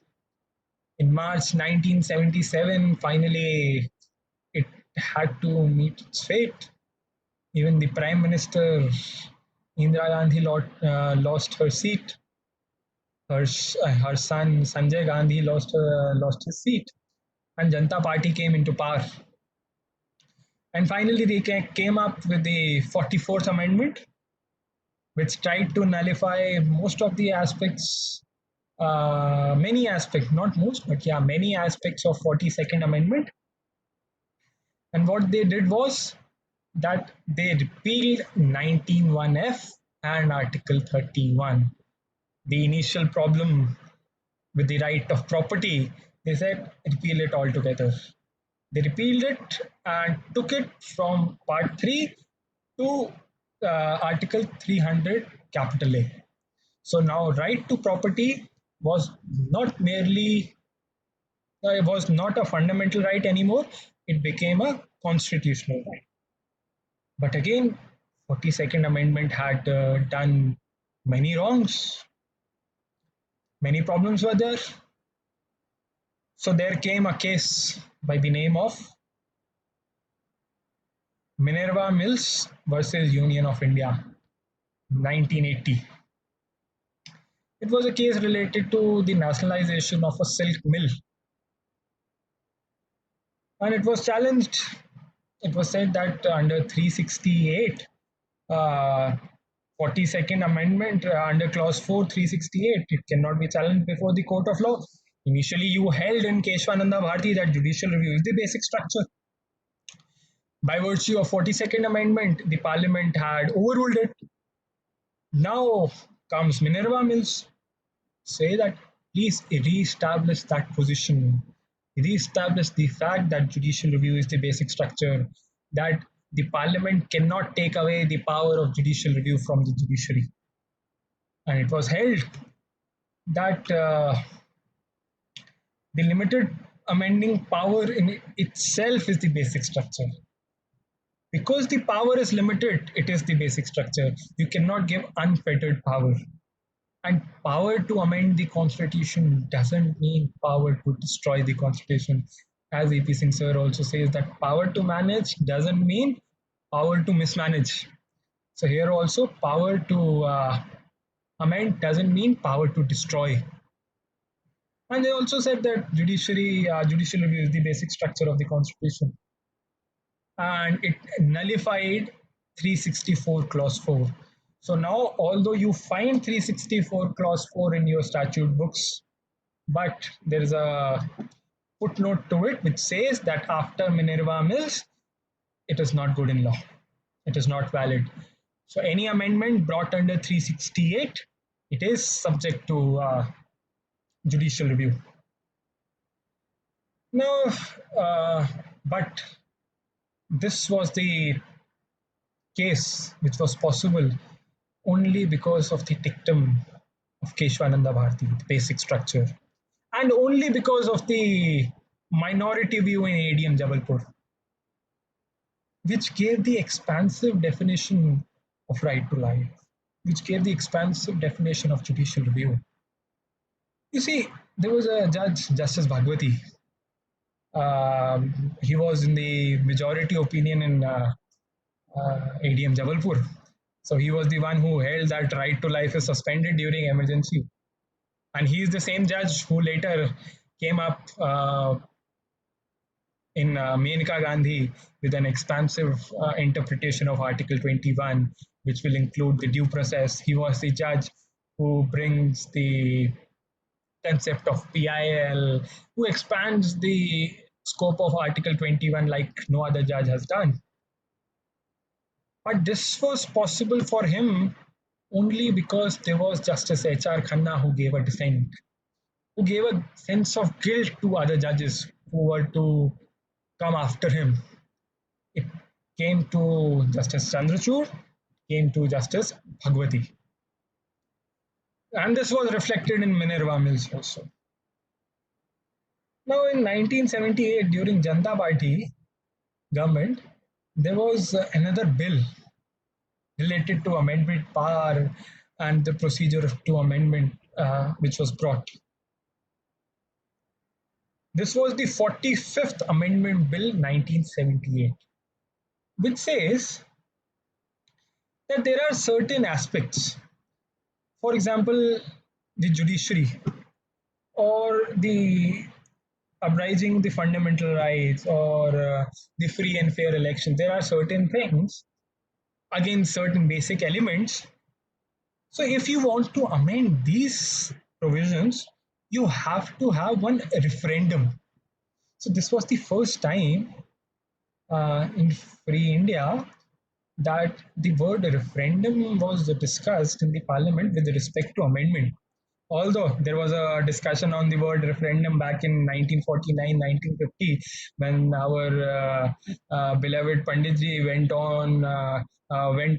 In March 1977, finally, it had to meet its fate. Even the Prime Minister, Indira Gandhi, lost her seat. Her son, Sanjay Gandhi, lost his seat. And Janata Party came into power. And finally, they came up with the 44th Amendment, which tried to nullify most of the aspects, many aspects, not most, but yeah, many aspects of 42nd Amendment. And what they did was that they repealed 19(1)(f) and Article 31. The initial problem with the right of property, they said repeal it altogether. They repealed it and took it from Part 3 to Article 300 capital A. So now right to property was not merely, it was not a fundamental right anymore, it became a constitutional right. But again, 42nd Amendment had done many wrongs, many problems were there. So there came a case by the name of Minerva Mills versus Union of India, 1980. It was a case related to the nationalization of a silk mill, and it was challenged. It was said that under 368, 42nd Amendment, under Clause 4, 368, it cannot be challenged before the court of law. Initially, you held in Keshwananda Bharti that judicial review is the basic structure. By virtue of 42nd Amendment, the Parliament had overruled it. Now comes Minerva Mills, say that please re-establish that position, re-establish the fact that judicial review is the basic structure, that the Parliament cannot take away the power of judicial review from the judiciary. And it was held that the limited amending power in itself is the basic structure. Because the power is limited, it is the basic structure. You cannot give unfettered power. And power to amend the constitution doesn't mean power to destroy the constitution. As AP Singh sir also says that power to manage doesn't mean power to mismanage. So here also power to amend doesn't mean power to destroy. And they also said that judicial review is the basic structure of the constitution, and it nullified 364 clause 4. So now, although you find 364 clause 4 in your statute books, but there is a footnote to it which says that after Minerva Mills, it is not good in law. It is not valid. So any amendment brought under 368, it is subject to judicial review. No, but this was the case which was possible only because of the dictum of Keshwananda Bharati, the basic structure, and only because of the minority view in ADM Jabalpur, which gave the expansive definition of right to life, which gave the expansive definition of judicial review. You see, there was a judge, Justice Bhagwati. He was in the majority opinion in ADM Jabalpur. So he was the one who held that right to life is suspended during emergency. And he is the same judge who later came up in Menaka Gandhi with an expansive interpretation of Article 21, which will include the due process. He was the judge who brings the concept of PIL, who expands the scope of Article 21 like no other judge has done. But this was possible for him only because there was Justice H.R. Khanna who gave a dissent, who gave a sense of guilt to other judges who were to come after him. It came to Justice Chandrachud, came to Justice Bhagwati. And this was reflected in Minerva Mills also. Now, in 1978, during Janata Party government, there was another bill related to amendment power and the procedure to amendment which was brought. This was the 45th Amendment Bill 1978, which says that there are certain aspects, for example, the judiciary or the uprising the fundamental rights or the free and fair election. There are certain things against certain basic elements. So if you want to amend these provisions, you have to have one referendum. So this was the first time in free India that the word referendum was discussed in the parliament with respect to amendment. Although there was a discussion on the word referendum back in 1949, 1950, when our beloved Panditji went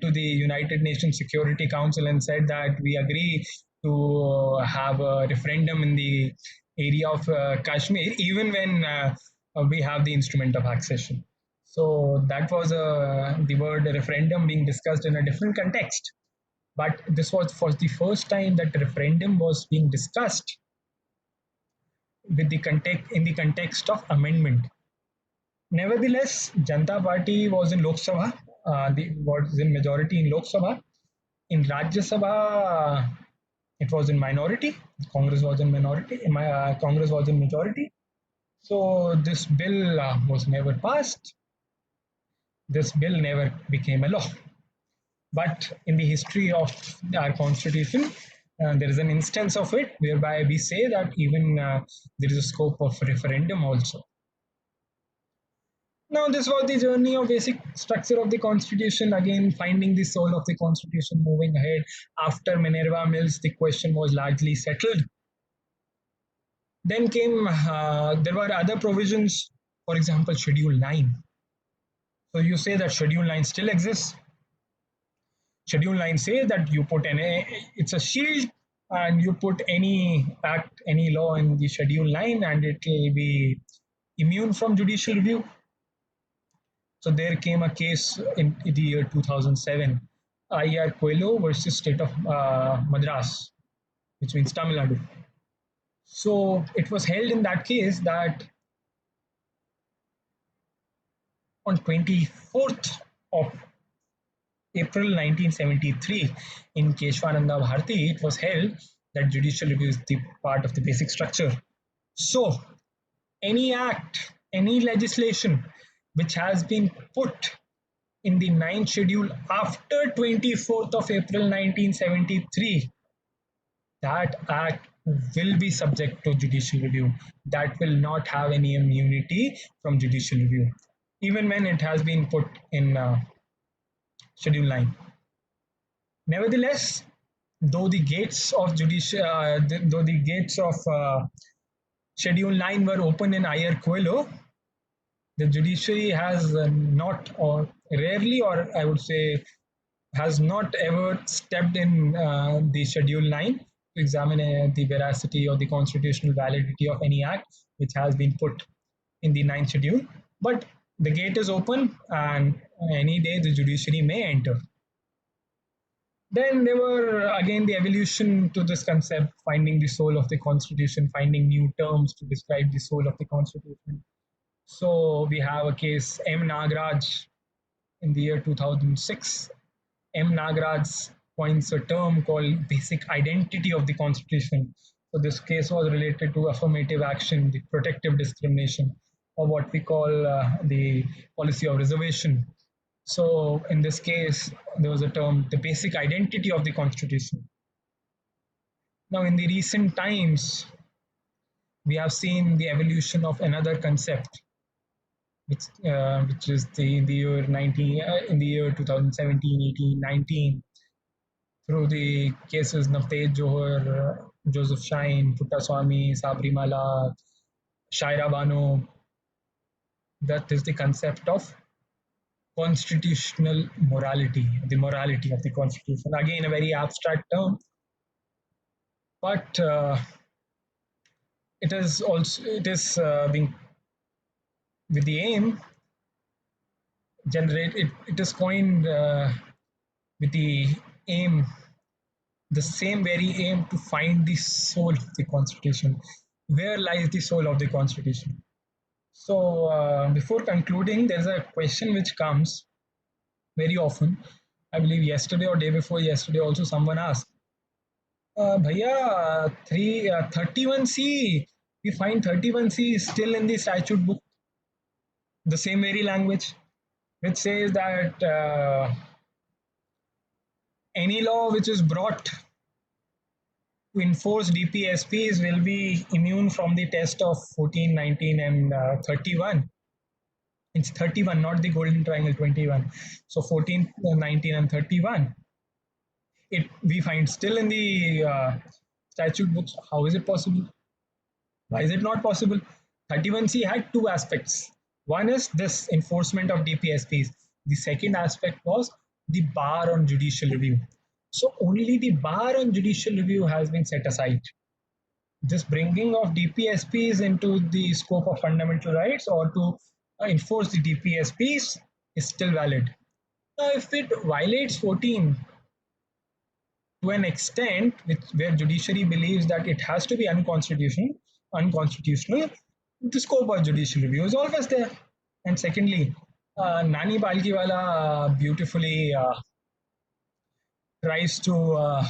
to the United Nations Security Council and said that we agree to have a referendum in the area of Kashmir, even when we have the instrument of accession. So that was the word referendum being discussed in a different context. But this was for the first time that referendum was being discussed with the context in the context of amendment. Nevertheless, Janata Party was in Lok Sabha, was in majority in Lok Sabha. In Rajya Sabha, it was in minority. Congress was in minority. Congress was in majority. So this bill was never passed. This bill never became a law. But in the history of our constitution, there is an instance of it whereby we say that even there is a scope of referendum also. Now, this was the journey of basic structure of the constitution. Again, finding the soul of the constitution, moving ahead. After Minerva Mills, the question was largely settled. Then came, there were other provisions, for example, Schedule 9. So you say that Schedule 9 still exists. Schedule 9 says that you put it's a shield and you put any act, any law in the Schedule 9 and it will be immune from judicial review. So there came a case in the year 2007, I.R. Coelho versus State of Madras. which means Tamil Nadu. So it was held in that case that on 24th of April 1973 in Keshwananda Bharati, it was held that judicial review is the part of the basic structure. So any act, any legislation which has been put in the ninth schedule after 24th of April 1973, that act will be subject to judicial review. That will not have any immunity from judicial review, even when it has been put in Schedule 9. Nevertheless, though the gates of Schedule 9 were open in Ayer Coelho, the judiciary has not, or rarely, or I would say, has not ever stepped in the Schedule 9 to examine the veracity or the constitutional validity of any act which has been put in the ninth schedule. But the gate is open, and any day the judiciary may enter. Then there were again the evolution to this concept, finding the soul of the constitution, finding new terms to describe the soul of the constitution. So we have a case M. Nagraj in the year 2006. M. Nagraj coins a term called basic identity of the constitution. So this case was related to affirmative action, the protective discrimination, or what we call the policy of reservation. So in this case, there was a term, the basic identity of the constitution. Now, in the recent times, we have seen the evolution of another concept, which is the year 19 in the year 2017, 18, 19, through the cases Navtej Johar, Joseph Shine, Puttaswamy, Sabrimala, Shaira Bano. That is the concept of constitutional morality, the morality of the constitution. Again, a very abstract term, but it is being with the aim it is coined with the aim, the same very aim, to find the soul of the constitution. Where lies the soul of the constitution? So before concluding, there's a question which comes very often. I believe yesterday or day before yesterday also someone asked, Bhaiya, 31C, we find 31C is still in the statute book, the same very language, which says that any law which is brought to enforce DPSPs will be immune from the test of 14, 19, and 31. It's 31, not the golden triangle 21. So 14, 19, and 31. We find still in the statute books. How is it possible? Why is it not possible? 31C had two aspects. One is this enforcement of DPSPs. The second aspect was the bar on judicial review. So only the bar on judicial review has been set aside. This bringing of DPSPs into the scope of fundamental rights, or to enforce the DPSPs, is still valid. Now, if it violates 14 to an extent where judiciary believes that it has to be unconstitutional, the scope of judicial review is always there. And secondly, Nani Palkiwala beautifully tries to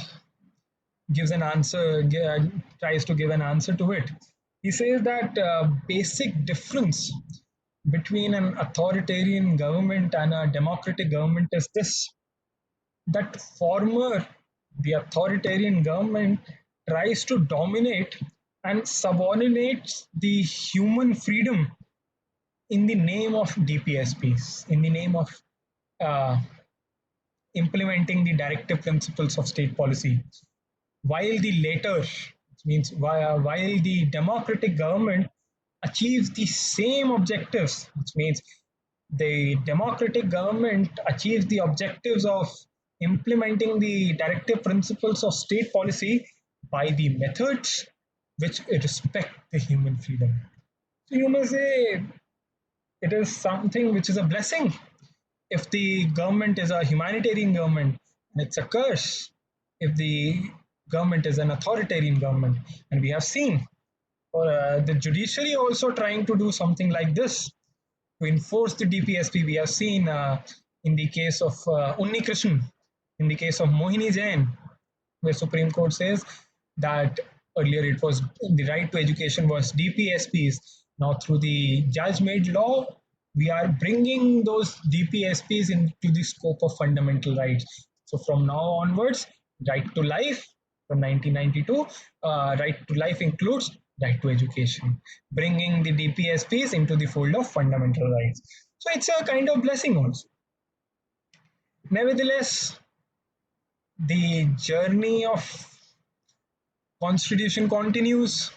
gives an answer, tries to give an answer to it. He says that basic difference between an authoritarian government and a democratic government is this: that former, the authoritarian government, tries to dominate and subordinates the human freedom in the name of DPSPs, in the name of uh, implementing the directive principles of state policy. While the latter, which means while the democratic government achieves the same objectives, which means the democratic government achieves the objectives of implementing the directive principles of state policy by the methods which respect the human freedom. So you may say it is something which is a blessing if the government is a humanitarian government, and it's a curse if the government is an authoritarian government. And we have seen the judiciary also trying to do something like this to enforce the DPSP. We have seen in the case of Unni Krishnan, in the case of Mohini Jain, where Supreme Court says that earlier it was the right to education was DPSPs. Now through the judge-made law, we are bringing those DPSPs into the scope of fundamental rights. So from now onwards, right to life from 1992, right to life includes right to education, bringing the DPSPs into the fold of fundamental rights. So it's a kind of blessing also. Nevertheless, the journey of constitution continues.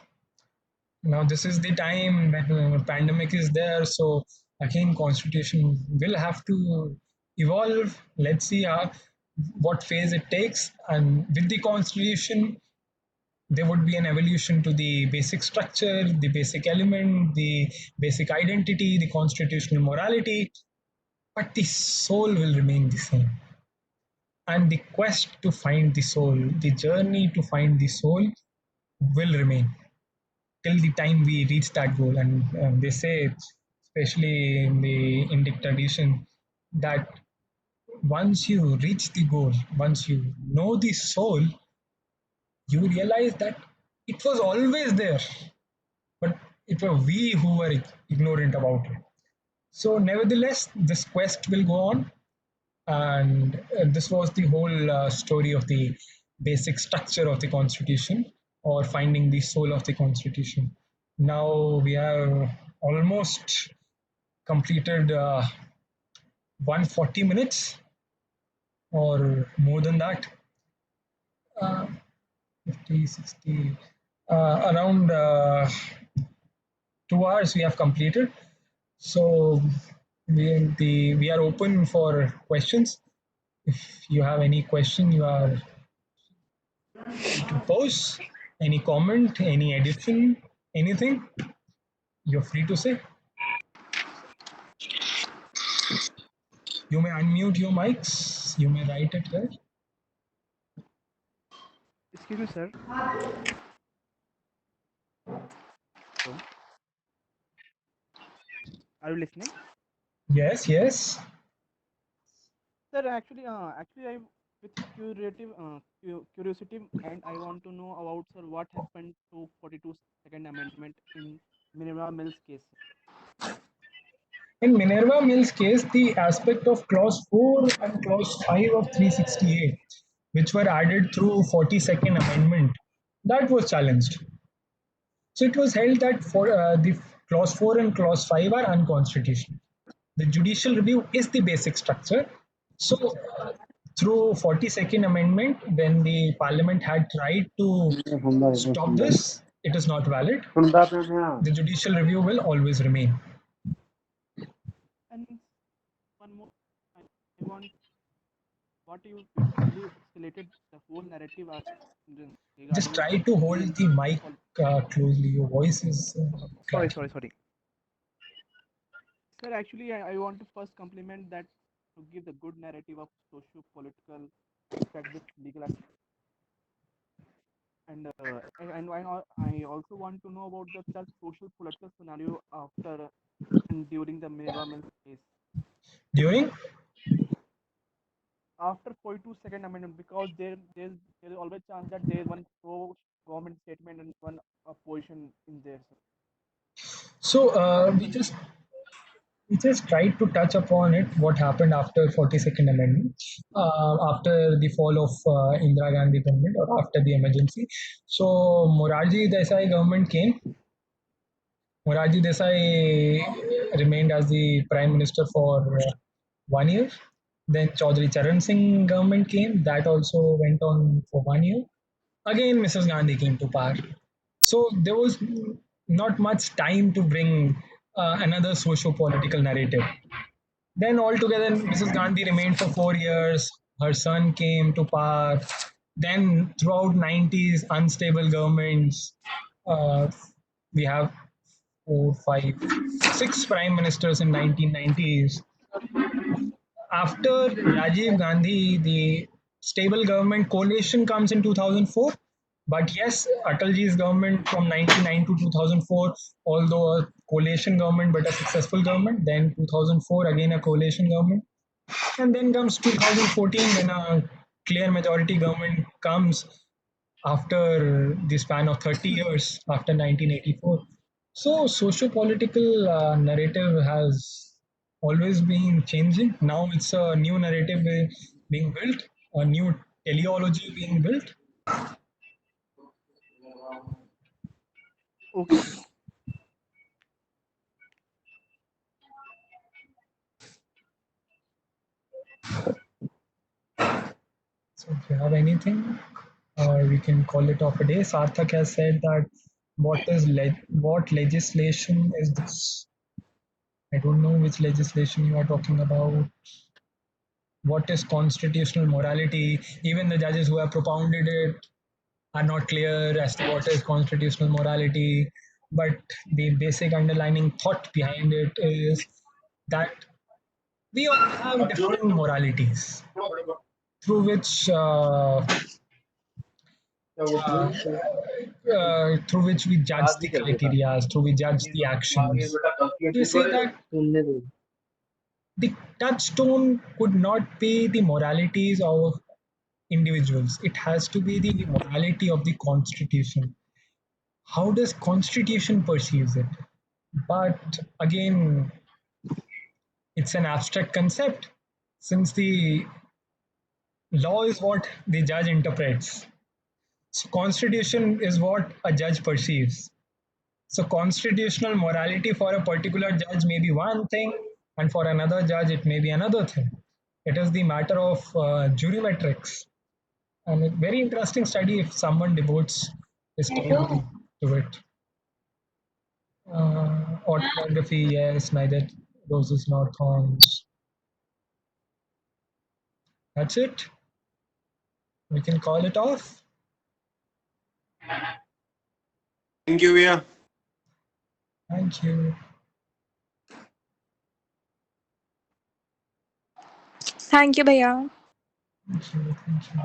Now this is the time that pandemic is there, so again constitution will have to evolve. Let's see what phase it takes, and with the constitution there would be an evolution to the basic structure, the basic element, the basic identity, the constitutional morality, but the soul will remain the same. And the quest to find the soul, the journey to find the soul will remain till the time we reach that goal. And they say, especially in the Indic tradition, that once you reach the goal, once you know the soul, you realize that it was always there, but it was we who were ignorant about it. So, nevertheless, this quest will go on, and this was the whole story of the basic structure of the constitution, or finding the soul of the constitution. Now we have almost completed 140 minutes or more than that, uh, 50, 60, around 2 hours we have completed. So we are open for questions. If you have any question, you are to pose, any comment, any addition, anything, you're free to say. You may unmute your mics. You may write it there. Excuse me, sir. Hello. Are you listening? Yes, yes. Sir, actually, I with curiosity, and I want to know about, sir, what happened to 42 Second Amendment in Minerva Mills case. In Minerva Mills case, the aspect of clause 4 and clause 5 of 368, which were added through 42nd Amendment, that was challenged. So it was held that for the clause 4 and clause 5 are unconstitutional. The judicial review is the basic structure. So through 42nd Amendment, when the Parliament had tried to stop this, it is not valid. The judicial review will always remain. And one more, I want what you really escalated the whole narrative Just regarding try to hold the the mic closely. Your voice is sorry. Sir, actually, I want to first compliment that to give the good narrative of socio-political aspect with legal aspect. And I also want to know about the social political scenario after and during the Minerva Mills case. during. After 42 Second Amendment, because there is always chance that there is one pro government statement and one opposition in there. Sir. So we just tried to touch upon it. What happened after 42nd Amendment, after the fall of Indira Gandhi government, or after the emergency. So Morarji Desai government came. Morarji Desai remained as the prime minister for 1 year. Then Chaudhry Charan Singh government came. That also went on for 1 year. Again, Mrs. Gandhi came to power. So there was not much time to bring another socio-political narrative. Then altogether, Mrs. Gandhi remained for 4 years. Her son came to power. Then throughout 90s, unstable governments. Uh, we have 4, 5, 6 prime ministers in 1990s. After Rajiv Gandhi, the stable government coalition comes in 2004. But yes, Atalji's government from 1999 to 2004, although a coalition government but a successful government. Then 2004, again a coalition government. And then comes 2014 when a clear majority government comes after the span of 30 years after 1984. So, socio-political narrative has always been changing. Now it's a new narrative being built, a new teleology being built. Okay. So, if you have anything, we can call it off a day. Sarthak has said that what legislation is this? I don't know which legislation you are talking about. What is constitutional morality? Even the judges who have propounded it are not clear as to what is constitutional morality. But the basic underlining thought behind it is that we all have different moralities through which we judge the criteria, through we judge the actions. You say that the touchstone could not be the moralities of individuals. It has to be the morality of the constitution. How does constitution perceives it? But again, it's an abstract concept since the law is what the judge interprets. So constitution is what a judge perceives. So constitutional morality for a particular judge may be one thing, and for another judge it may be another thing. It is the matter of jurymetrics, and a very interesting study if someone devotes his time to it. Autobiography, yes, neither roses nor thorns. That's it. We can call it off. Thank you, भैया. Thank you. Thank you, भैया. Thank you. Thank you.